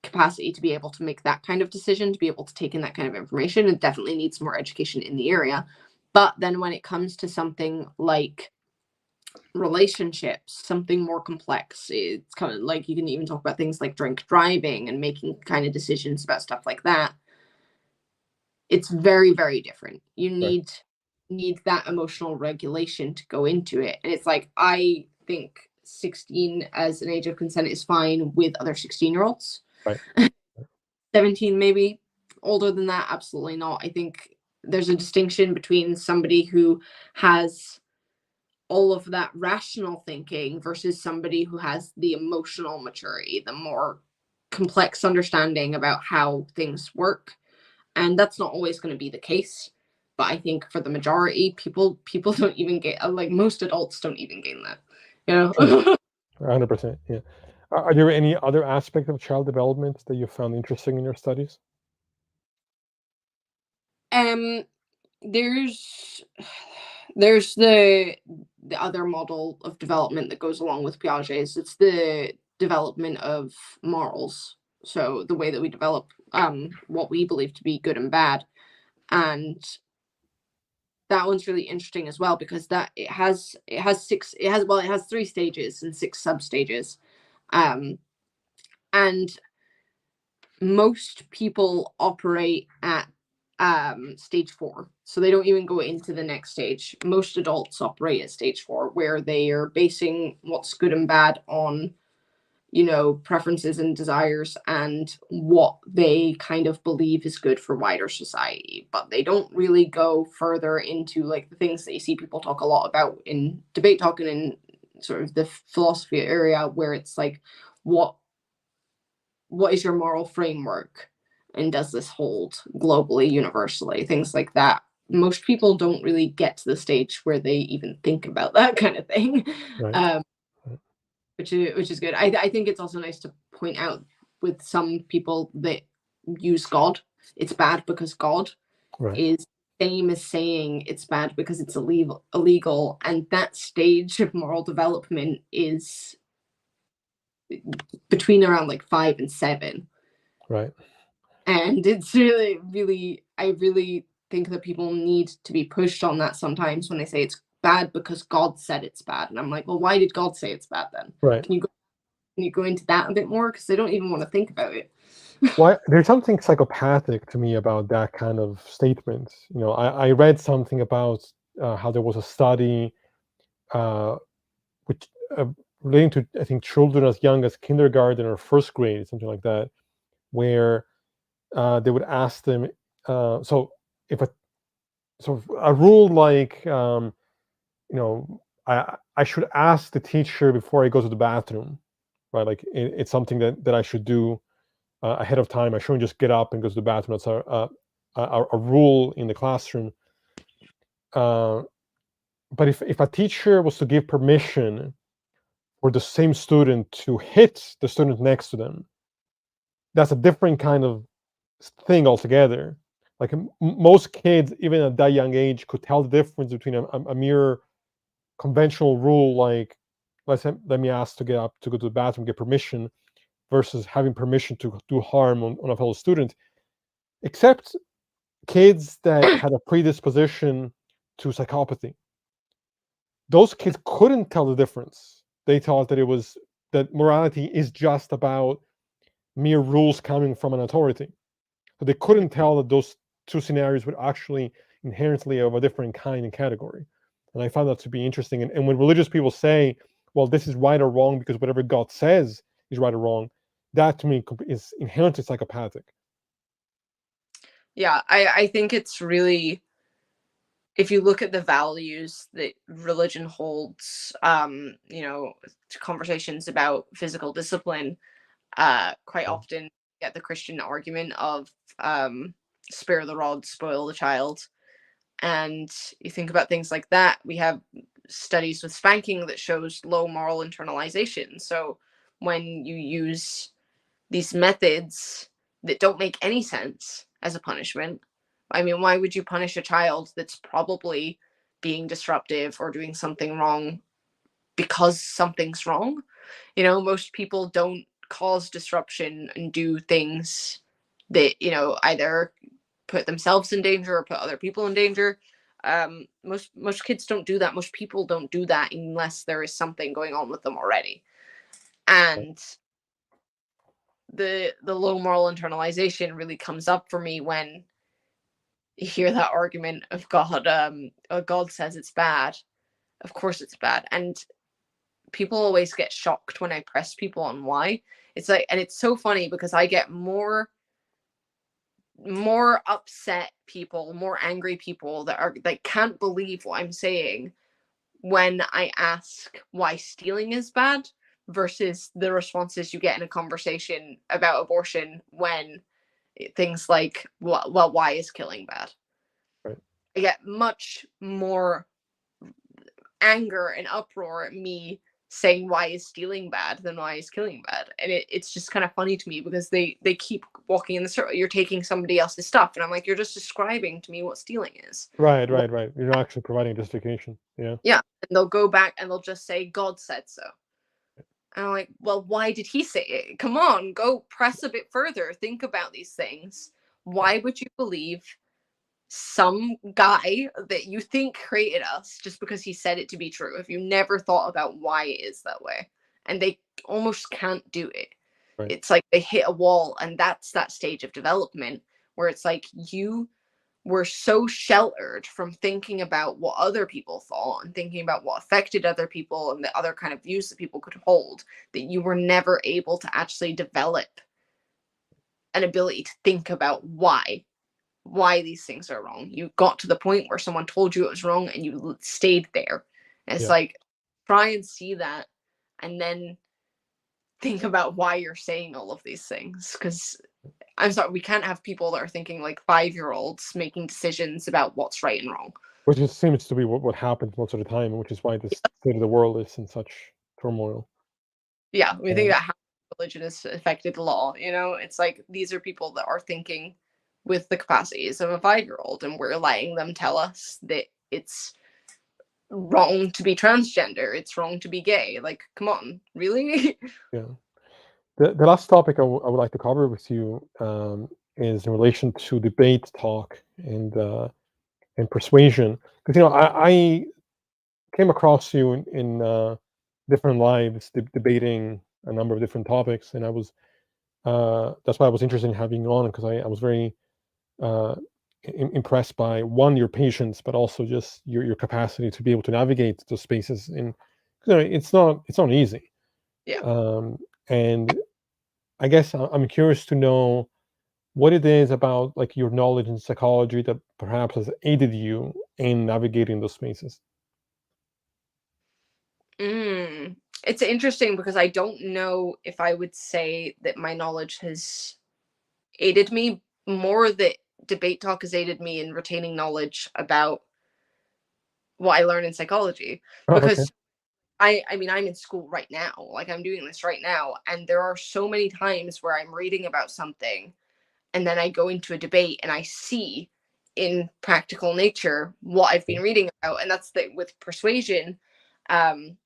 capacity to be able to make that kind of decision, to be able to take in that kind of information. It definitely needs more education in the area. But then when it comes to something like relationships, something more complex, it's kind of like, you can even talk about things like drink driving and making kind of decisions about stuff like that. It's very, very different. You need that emotional regulation to go into it. And it's like, I think 16 as an age of consent is fine with other 16-year-olds. Right. 17 maybe. Older than that, absolutely not. I think there's a distinction between somebody who has all of that rational thinking versus somebody who has the emotional maturity, the more complex understanding about how things work. And that's not always going to be the case. But I think for the majority, people don't even get, like, most adults don't even gain that. Sure. 100%. Yeah. Are there any other aspect of child development that you found interesting in your studies? Um, there's the other model of development that goes along with Piaget's. It's the development of morals. So the way that we develop what we believe to be good and bad. And that one's really interesting as well, because that it has three stages and six sub stages. And most people operate at stage 4, so they don't even go into the next stage. Most adults operate at stage 4, where they are basing what's good and bad on, preferences and desires and what they kind of believe is good for wider society. But they don't really go further into, like, the things that you see people talk a lot about in debate talk and in sort of the philosophy area, where it's like, what is your moral framework, and does this hold globally, universally, things like that. Most people don't really get to the stage where they even think about that kind of thing. Right. um, which is good. I think it's also nice to point out, with some people that use God, it's bad because God Right. is same as saying it's bad because it's illegal, and that stage of moral development is between around like 5 and 7. Right. And it's really, really, I really think that people need to be pushed on that sometimes when they say it's bad because God said it's bad. And I'm like, well, why did God say it's bad then? Right. Can you go Can you go into that a bit more? Because I don't even want to think about it. Well, there's something psychopathic to me about that kind of statement. I read something about how there was a study uh, which relating to, I think, children as young as kindergarten or first grade, something like that, where they would ask them. So if a rule like I should ask the teacher before I go to the bathroom, right? Like it's something that I should do ahead of time. I shouldn't just get up and go to the bathroom. That's a rule in the classroom. But if a teacher was to give permission for the same student to hit the student next to them, that's a different kind of thing altogether. Like most kids, even at that young age, could tell the difference between a mere conventional rule like let me ask to get up to go to the bathroom, get permission, versus having permission to do harm on a fellow student. Except kids that had a predisposition to psychopathy. Those kids couldn't tell the difference. They thought that morality is just about mere rules coming from an authority. So they couldn't tell that those two scenarios were actually inherently of a different kind and category. And I found that to be interesting. And when religious people say, well, this is right or wrong because whatever God says is right or wrong, that to me is inherently psychopathic. Yeah, I think it's really, if you look at the values that religion holds, conversations about physical discipline, quite often get the Christian argument of spare the rod, spoil the child. And you think about things like that. We have studies with spanking that shows low moral internalization. So when you use these methods that don't make any sense as a punishment, I mean, why would you punish a child that's probably being disruptive or doing something wrong because something's wrong? Most people don't cause disruption and do things that, either put themselves in danger or put other people in danger. Most kids don't do that. Most people don't do that unless there is something going on with them already. And the low moral internalization really comes up for me when you hear that argument of God. God says it's bad. Of course it's bad. And people always get shocked when I press people on why. It's like, and it's so funny because I get more upset people, more angry people that can't believe what I'm saying when I ask why stealing is bad versus the responses you get in a conversation about abortion when things like, well, why is killing bad? Right. I get much more anger and uproar at me saying why is stealing bad than why is killing bad. And it's just kind of funny to me because they keep walking in the circle. You're taking somebody else's stuff, and I'm like, you're just describing to me what stealing is. Right. You're not actually providing justification. Yeah. Yeah. And they'll go back and they'll just say God said so. And I'm like, well, why did he say it? Come on, go press a bit further. Think about these things. Why would you believe some guy that you think created us just because he said it to be true if you never thought about why it is that way? And they almost can't do it. Right. It's like they hit a wall, and that's that stage of development where it's like you were so sheltered from thinking about what other people thought and thinking about what affected other people and the other kind of views that people could hold that you were never able to actually develop an ability to think about why these things are wrong. You got to the point where someone told you it was wrong and you stayed there. And it's like, try and see that and then think about why you're saying all of these things. Because I'm sorry, we can't have people that are thinking like 5-year-olds making decisions about what's right and wrong. Which just seems to be what happens most of the time, which is why the state of the world is in such turmoil. Yeah, we think about how religion has affected law. It's like these are people that are thinking with the capacities of a 5-year-old, and we're letting them tell us that it's wrong to be transgender, it's wrong to be gay. Like, come on, really? Yeah. The last topic I would like to cover with you is in relation to debate, talk, and persuasion. Because I came across you in different lives debating a number of different topics, and I was that's why I was interested in having you on, because I was very uh, impressed by, one, your patience, but also just your capacity to be able to navigate those spaces. And it's not easy. Yeah. And I guess I'm curious to know what it is about, like, your knowledge in psychology that perhaps has aided you in navigating those spaces. Mm. It's interesting because I don't know if I would say that my knowledge has aided me, more that debate talk has aided me in retaining knowledge about what I learn in psychology. Oh, okay. Because I mean, I'm in school right now, like I'm doing this right now, and there are so many times where I'm reading about something and then I go into a debate and I see in practical nature what I've been reading about. And that's the with persuasion um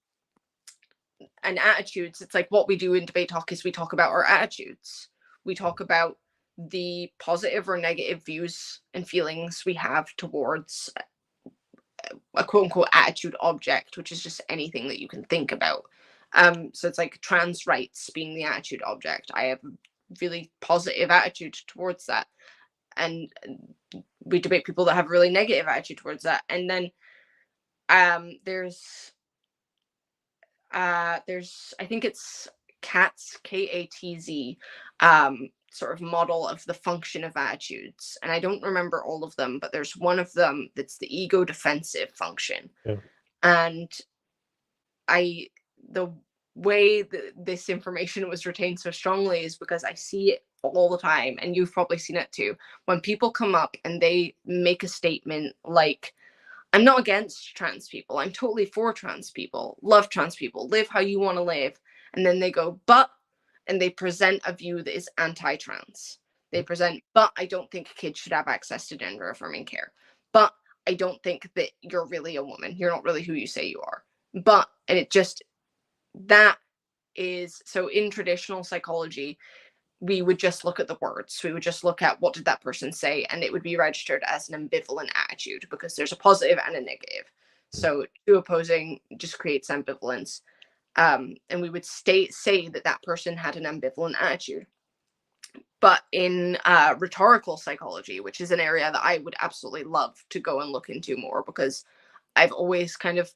and attitudes. It's like what we do in debate talk is we talk about our attitudes. We talk about the positive or negative views and feelings we have towards a quote unquote attitude object, which is just anything that you can think about. So it's like trans rights being the attitude object. I have a really positive attitude towards that. And we debate people that have a really negative attitude towards that. And then there's I think it's Katz, Katz, sort of model of the function of attitudes. And I don't remember all of them, but there's one of them that's the ego defensive function. Yeah. And I the way that this information was retained so strongly is because I see it all the time, and you've probably seen it too. When people come up and they make a statement like, I'm not against trans people, I'm totally for trans people, love trans people, live how you want to live. And then they go, but, and they present a view that is anti trans. They present, but I don't think kids should have access to gender affirming care. But I don't think that you're really a woman. You're not really who you say you are. But, and it just, that is, so in traditional psychology, we would just look at the words. We would just look at what did that person say, and it would be registered as an ambivalent attitude because there's a positive and a negative. So two opposing just creates ambivalence. And we would say that that person had an ambivalent attitude. But in rhetorical psychology, which is an area that I would absolutely love to go and look into more, because I've always kind of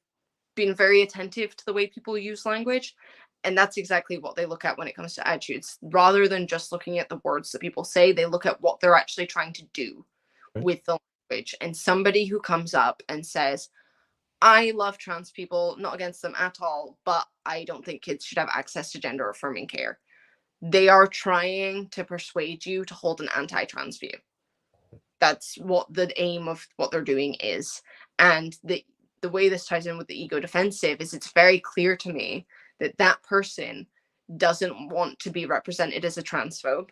been very attentive to the way people use language. And that's exactly what they look at when it comes to attitudes. Rather than just looking at the words that people say, they look at what they're actually trying to do Right. with the language. And somebody who comes up and says, I love trans people, not against them at all, but I don't think kids should have access to gender affirming care. They are trying to persuade you to hold an anti trans view. That's what the aim of what they're doing is. And the way this ties in with the ego defensive is it's very clear to me that that person doesn't want to be represented as a transphobe.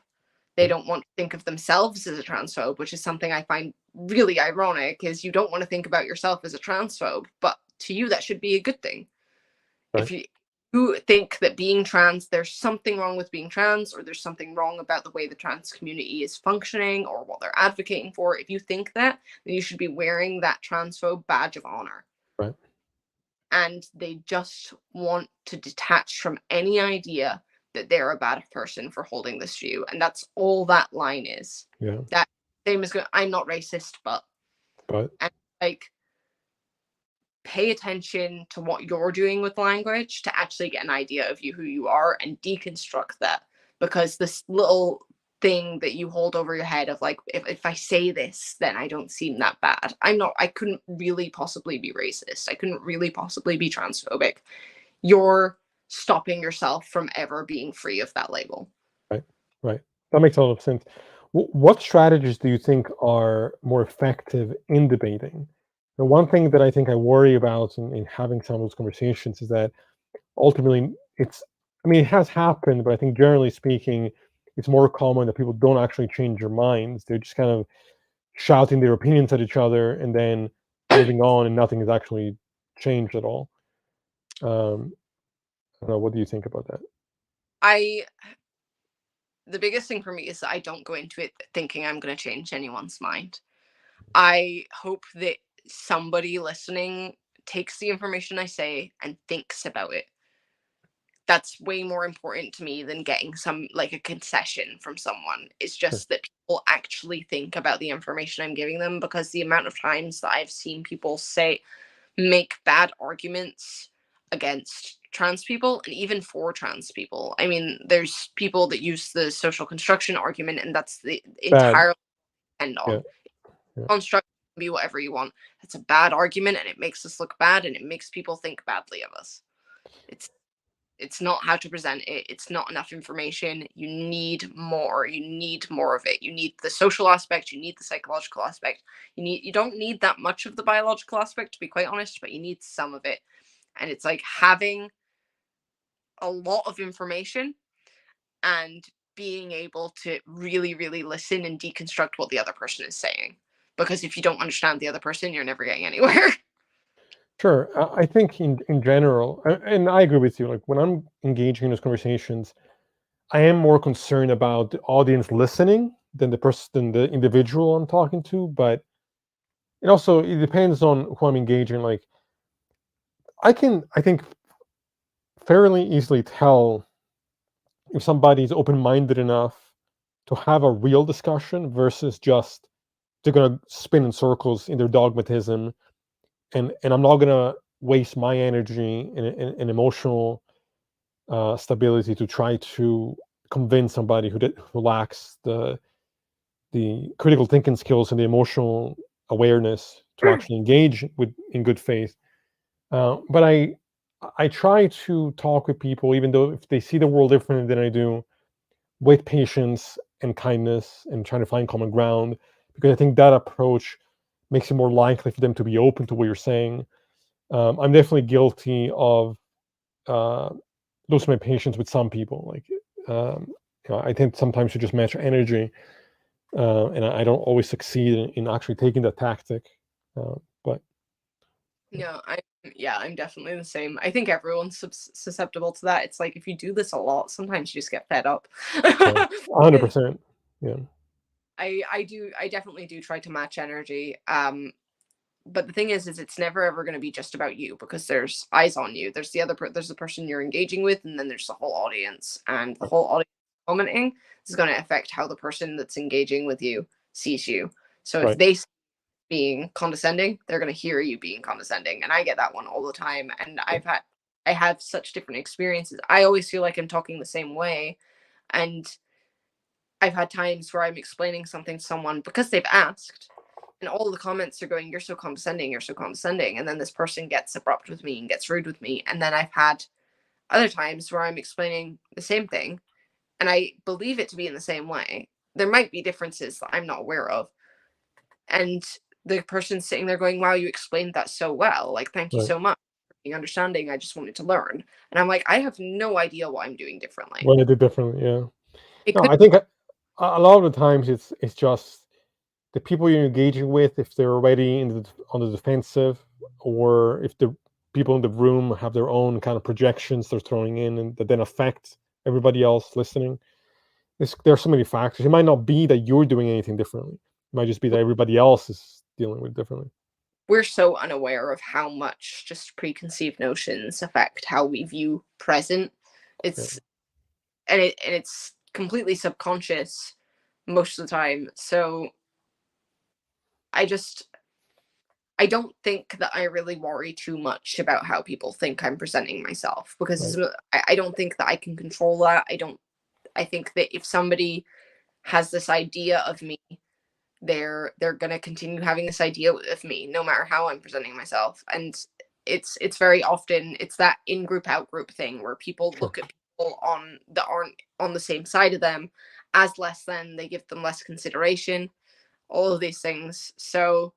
They don't want to think of themselves as a transphobe, which is something I find really ironic, is you don't want to think about yourself as a transphobe, but to you that should be a good thing. Right. If you think that being trans, there's something wrong with being trans, or there's something wrong about the way the trans community is functioning or what they're advocating for, if you think that, then you should be wearing that transphobe badge of honor. Right. And they just want to detach from any idea that they're a bad person for holding this view. And that's all that line is. Yeah. That same as going, I'm not racist, but, But and like, pay attention to what you're doing with language to actually get an idea of you, who you are, and deconstruct that. Because this little thing that you hold over your head of like, if I say this, then I don't seem that bad. I couldn't really possibly be racist. I couldn't really possibly be transphobic. You're stopping yourself from ever being free of that label. right. Right. That makes a lot of sense. What strategies do you think are more effective in debating? The one thing that I think I worry about in having some of those conversations is that ultimately I mean, it has happened, but I think generally speaking, it's more common that people don't actually change their minds. They're just kind of shouting their opinions at each other and then moving on, and nothing has actually changed at all. Um, I don't know. What do you think about that? I The biggest thing for me is that I don't go into it thinking I'm going to change anyone's mind. I hope that somebody listening takes the information I say and thinks about it. that's way more important to me than getting some like a concession from someone. It's Sure. just that people actually think about the information I'm giving them, because the amount of times that I've seen people make bad arguments against trans people and even for trans people. I mean, there's people that use the social construction argument, and that's the Bad. entire end Yeah. on. Construct can be whatever you want. It's a bad argument, and it makes us look bad, and it makes people think badly of us. It's it's not how to present it. It's not enough information. You need more. You need more of it. You need the social aspect. You need the psychological aspect. You don't need that much of the biological aspect, to be quite honest, but you need some of it. And it's like having a lot of information and being able to really, really listen and deconstruct what the other person is saying. Because if you don't understand the other person, you're never getting anywhere. Sure. I think in general, and I agree with you. Like when I'm engaging in those conversations, I am more concerned about the audience listening than the individual I'm talking to. But it depends on who I'm engaging. Like I think, fairly easily tell if somebody's open-minded enough to have a real discussion versus just they're gonna spin in circles in their dogmatism, and I'm not gonna waste my energy and emotional stability to try to convince somebody who lacks the critical thinking skills and the emotional awareness to actually engage in good faith. But I try to talk with people, even though if they see the world differently than I do, with patience and kindness, and trying to find common ground, because I think that approach makes it more likely for them to be open to what you're saying. I'm definitely guilty of uh, losing my patience with some people. Like, I tend sometimes to just match energy, and I don't always succeed in actually taking that tactic. But No, I'm definitely the same. I think everyone's susceptible to that. It's like if you do this a lot, sometimes you just get fed up. yeah, 100%. Yeah, I definitely do try to match energy. But the thing is it's never ever going to be just about you, because there's eyes on you. There's there's the person you're engaging with, and then there's the whole audience, and the whole audience commenting is going to affect how the person that's engaging with you sees you. So if right. they being condescending, they're going to hear you being condescending. And I get that one all the time. And I have such different experiences. I always feel like I'm talking the same way. And I've had times where I'm explaining something to someone because they've asked, and all the comments are going, "You're so condescending, you're so condescending." And then this person gets abrupt with me and gets rude with me. And then I've had other times where I'm explaining the same thing and I believe it to be in the same way. There might be differences that I'm not aware of. And the person's sitting there going, "Wow, you explained that so well. Like, thank you Right. so much for being understanding. I just wanted to learn." And I'm like, I have no idea what I'm doing differently. What I did differently, yeah. It No, could I think a lot of the times it's just the people you're engaging with, if they're already on the defensive, or if the people in the room have their own kind of projections they're throwing in and that then affect everybody else listening. There are so many factors. It might not be that you're doing anything differently. It might just be that everybody else is dealing with it differently. we're so unaware of how much just preconceived notions affect how we view present. Yeah. It's and it's completely subconscious most of the time. So I just I don't think that I really worry too much about how people think I'm presenting myself, because Right. I don't think that I can control that. I think that if somebody has this idea of me, they're gonna continue having this idea of me no matter how I'm presenting myself. And it's very often it's that in group out group thing where people Sure. look at people on that aren't on the same side of them as less than, they give them less consideration, all of these things. So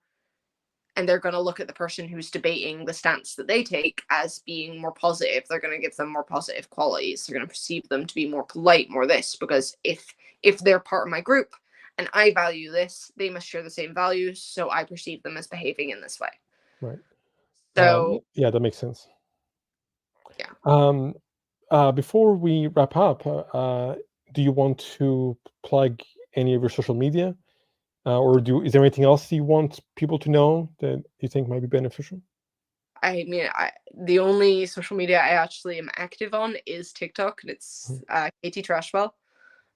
and they're going to look at the person who's debating the stance that they take as being more positive. They're going to give them more positive qualities. They're going to perceive them to be more polite, more this, because if they're part of my group and I value this, they must share the same values, so I perceive them as behaving in this way. Right. So Yeah, that makes sense. yeah. Um, before we wrap up, do you want to plug any of your social media, or is there anything else you want people to know that you think might be beneficial? I mean, the only social media I actually am active on is TikTok, and it's Katie Trashwell.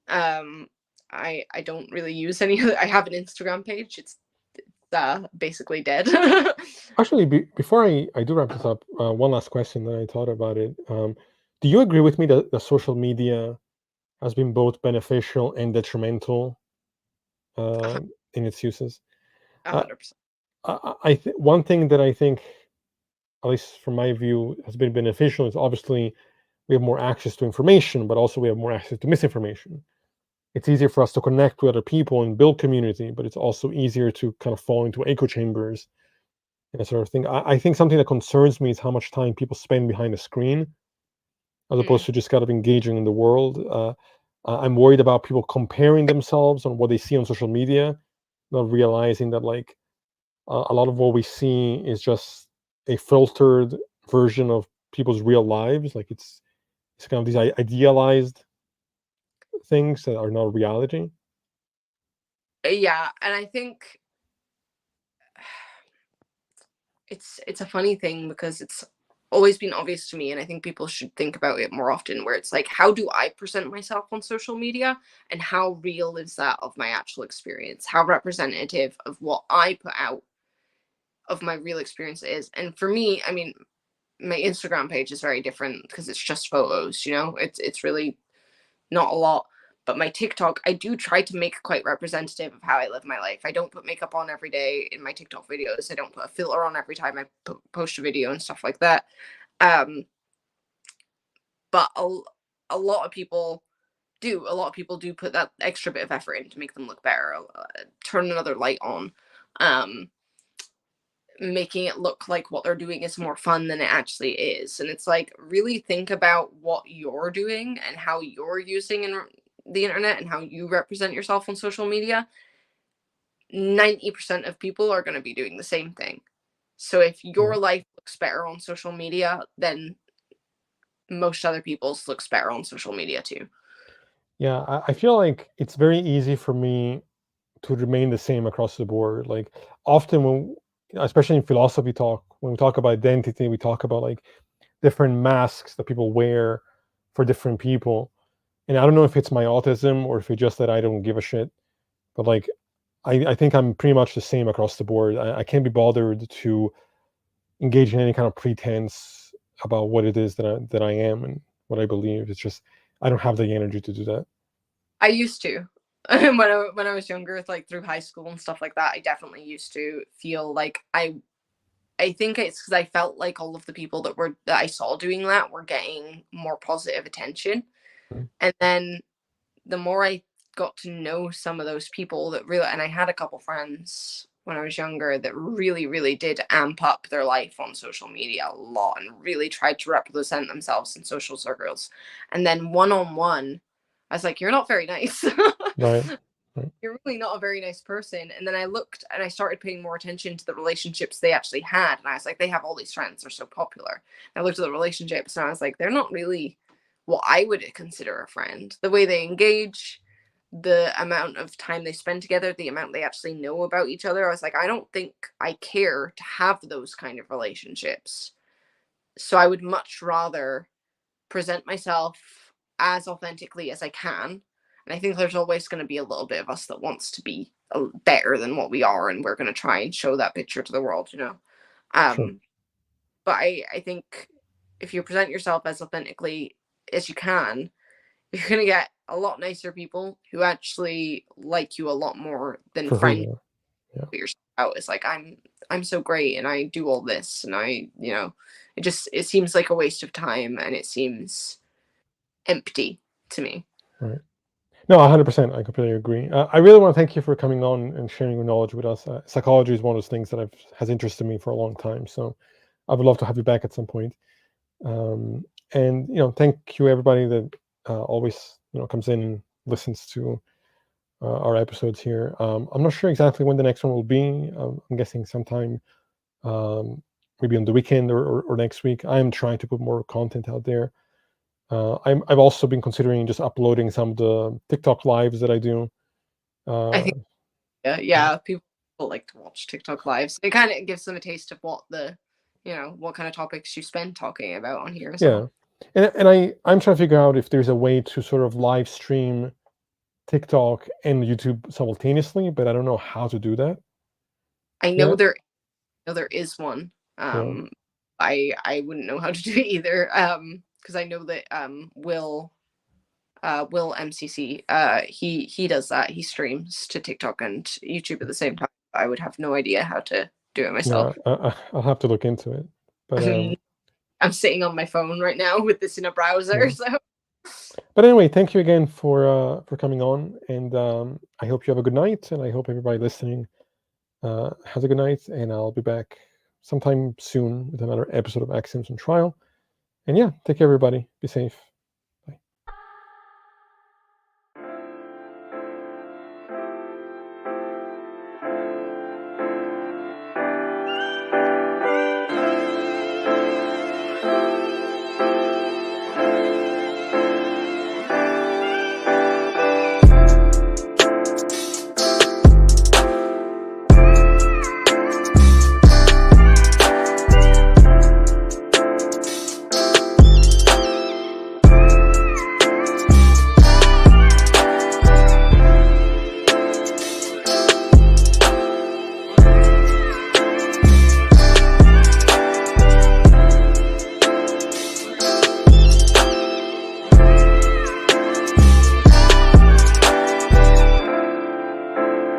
Um, I don't really use any. I have an Instagram page. It's basically dead. Actually, before I do wrap this up, one last question that I thought about it. Do you agree with me that the social media has been both beneficial and detrimental in its uses? Uh, 100%. one thing that I think, at least from my view, has been beneficial is obviously we have more access to information, but also we have more access to misinformation. It's easier for us to connect with other people and build community, but it's also easier to kind of fall into echo chambers and that sort of thing. I think something that concerns me is how much time people spend behind the screen as Mm. opposed to just kind of engaging in the world. I'm worried about people comparing themselves on what they see on social media, not realizing that like a lot of what we see is just a filtered version of people's real lives. Like it's kind of these idealized things that are not reality. Yeah, and I think it's a funny thing because it's always been obvious to me, and I think people should think about it more often, where it's like, how do I present myself on social media, and how real is that of my actual experience? How representative of what I put out of my real experience is? And for me, I mean, my Instagram page is very different because it's just photos, it's really not a lot. But my TikTok, I do try to make quite representative of how I live my life. I don't put makeup on every day in my TikTok videos. I don't put a filter on every time I post a video and stuff like that. Um, but a lot of people do. A lot of people do put that extra bit of effort in to make them look better, turn another light on, um, making it look like what they're doing is more fun than it actually is. And it's like, really think about what you're doing and how you're using the internet and how you represent yourself on social media. 90% of people are going to be doing the same thing. So if your Right. life looks better on social media, then most other people's looks better on social media too. Yeah, I feel like it's very easy for me to remain the same across the board. Like often when, especially in philosophy talk, when we talk about identity, we talk about like different masks that people wear for different people. And I don't know if it's my autism or if it's just that I don't give a shit. But like I think I'm pretty much the same across the board. I can't be bothered to engage in any kind of pretense about what it is that I am and what I believe. It's just I don't have the energy to do that. I used to. When I was younger, like through high school and stuff like that, I definitely used to feel like I think it's because I felt like all of the people that I saw doing that were getting more positive attention. Mm. And then the more I got to know some of those people that really, and I had a couple friends when I was younger that really, really did amp up their life on social media a lot and really tried to represent themselves in social circles. And then one on one, I was like, you're not very nice. Right. Right. You're really not a very nice person. And then I looked and I started paying more attention to the relationships they actually had. And I was like, they have all these friends, they're so popular. And I looked at the relationships and I was like, they're not really what I would consider a friend. The way they engage, the amount of time they spend together, the amount they actually know about each other. I was like, I don't think I care to have those kind of relationships. So I would much rather present myself as authentically as I can. And I think there's always going to be a little bit of us that wants to be better than what we are, and we're going to try and show that picture to the world. Sure. Um, but I think if you present yourself as authentically as you can, you're going to get a lot nicer people who actually like you a lot more than For who friends you are. Yeah. put yourself out. It's like, I'm so great and I do all this and it seems like a waste of time, and it seems empty to me. Right. No, 100%. I completely agree. I really want to thank you for coming on and sharing your knowledge with us. Psychology is one of those things that has interested me for a long time. So I would love to have you back at some point. Um, and thank you everybody that always comes in and listens to our episodes here. I'm not sure exactly when the next one will be. I'm guessing sometime maybe on the weekend or next week. I am trying to put more content out there. I've also been considering just uploading some of the TikTok lives that I do. I Uh, think, yeah, yeah, yeah, people like to watch TikTok lives. It kind of gives them a taste of what the what kind of topics you spend talking about on here as Yeah. well. And I'm trying to figure out if there's a way to sort of live stream TikTok and YouTube simultaneously, but I don't know how to do that. I know Yeah. there is one. Yeah. I wouldn't know how to do it either. Because I know that Will MCC, he does that. He streams to TikTok and YouTube at the same time. I would have no idea how to do it myself. Yeah. I'll have to look into it. But I'm sitting on my phone right now with this in a browser, yeah. so. But anyway, thank you again for coming on, and I hope you have a good night, and I hope everybody listening has a good night, and I'll be back sometime soon with another episode of Axioms on Trial. And yeah, take care, everybody. Be safe.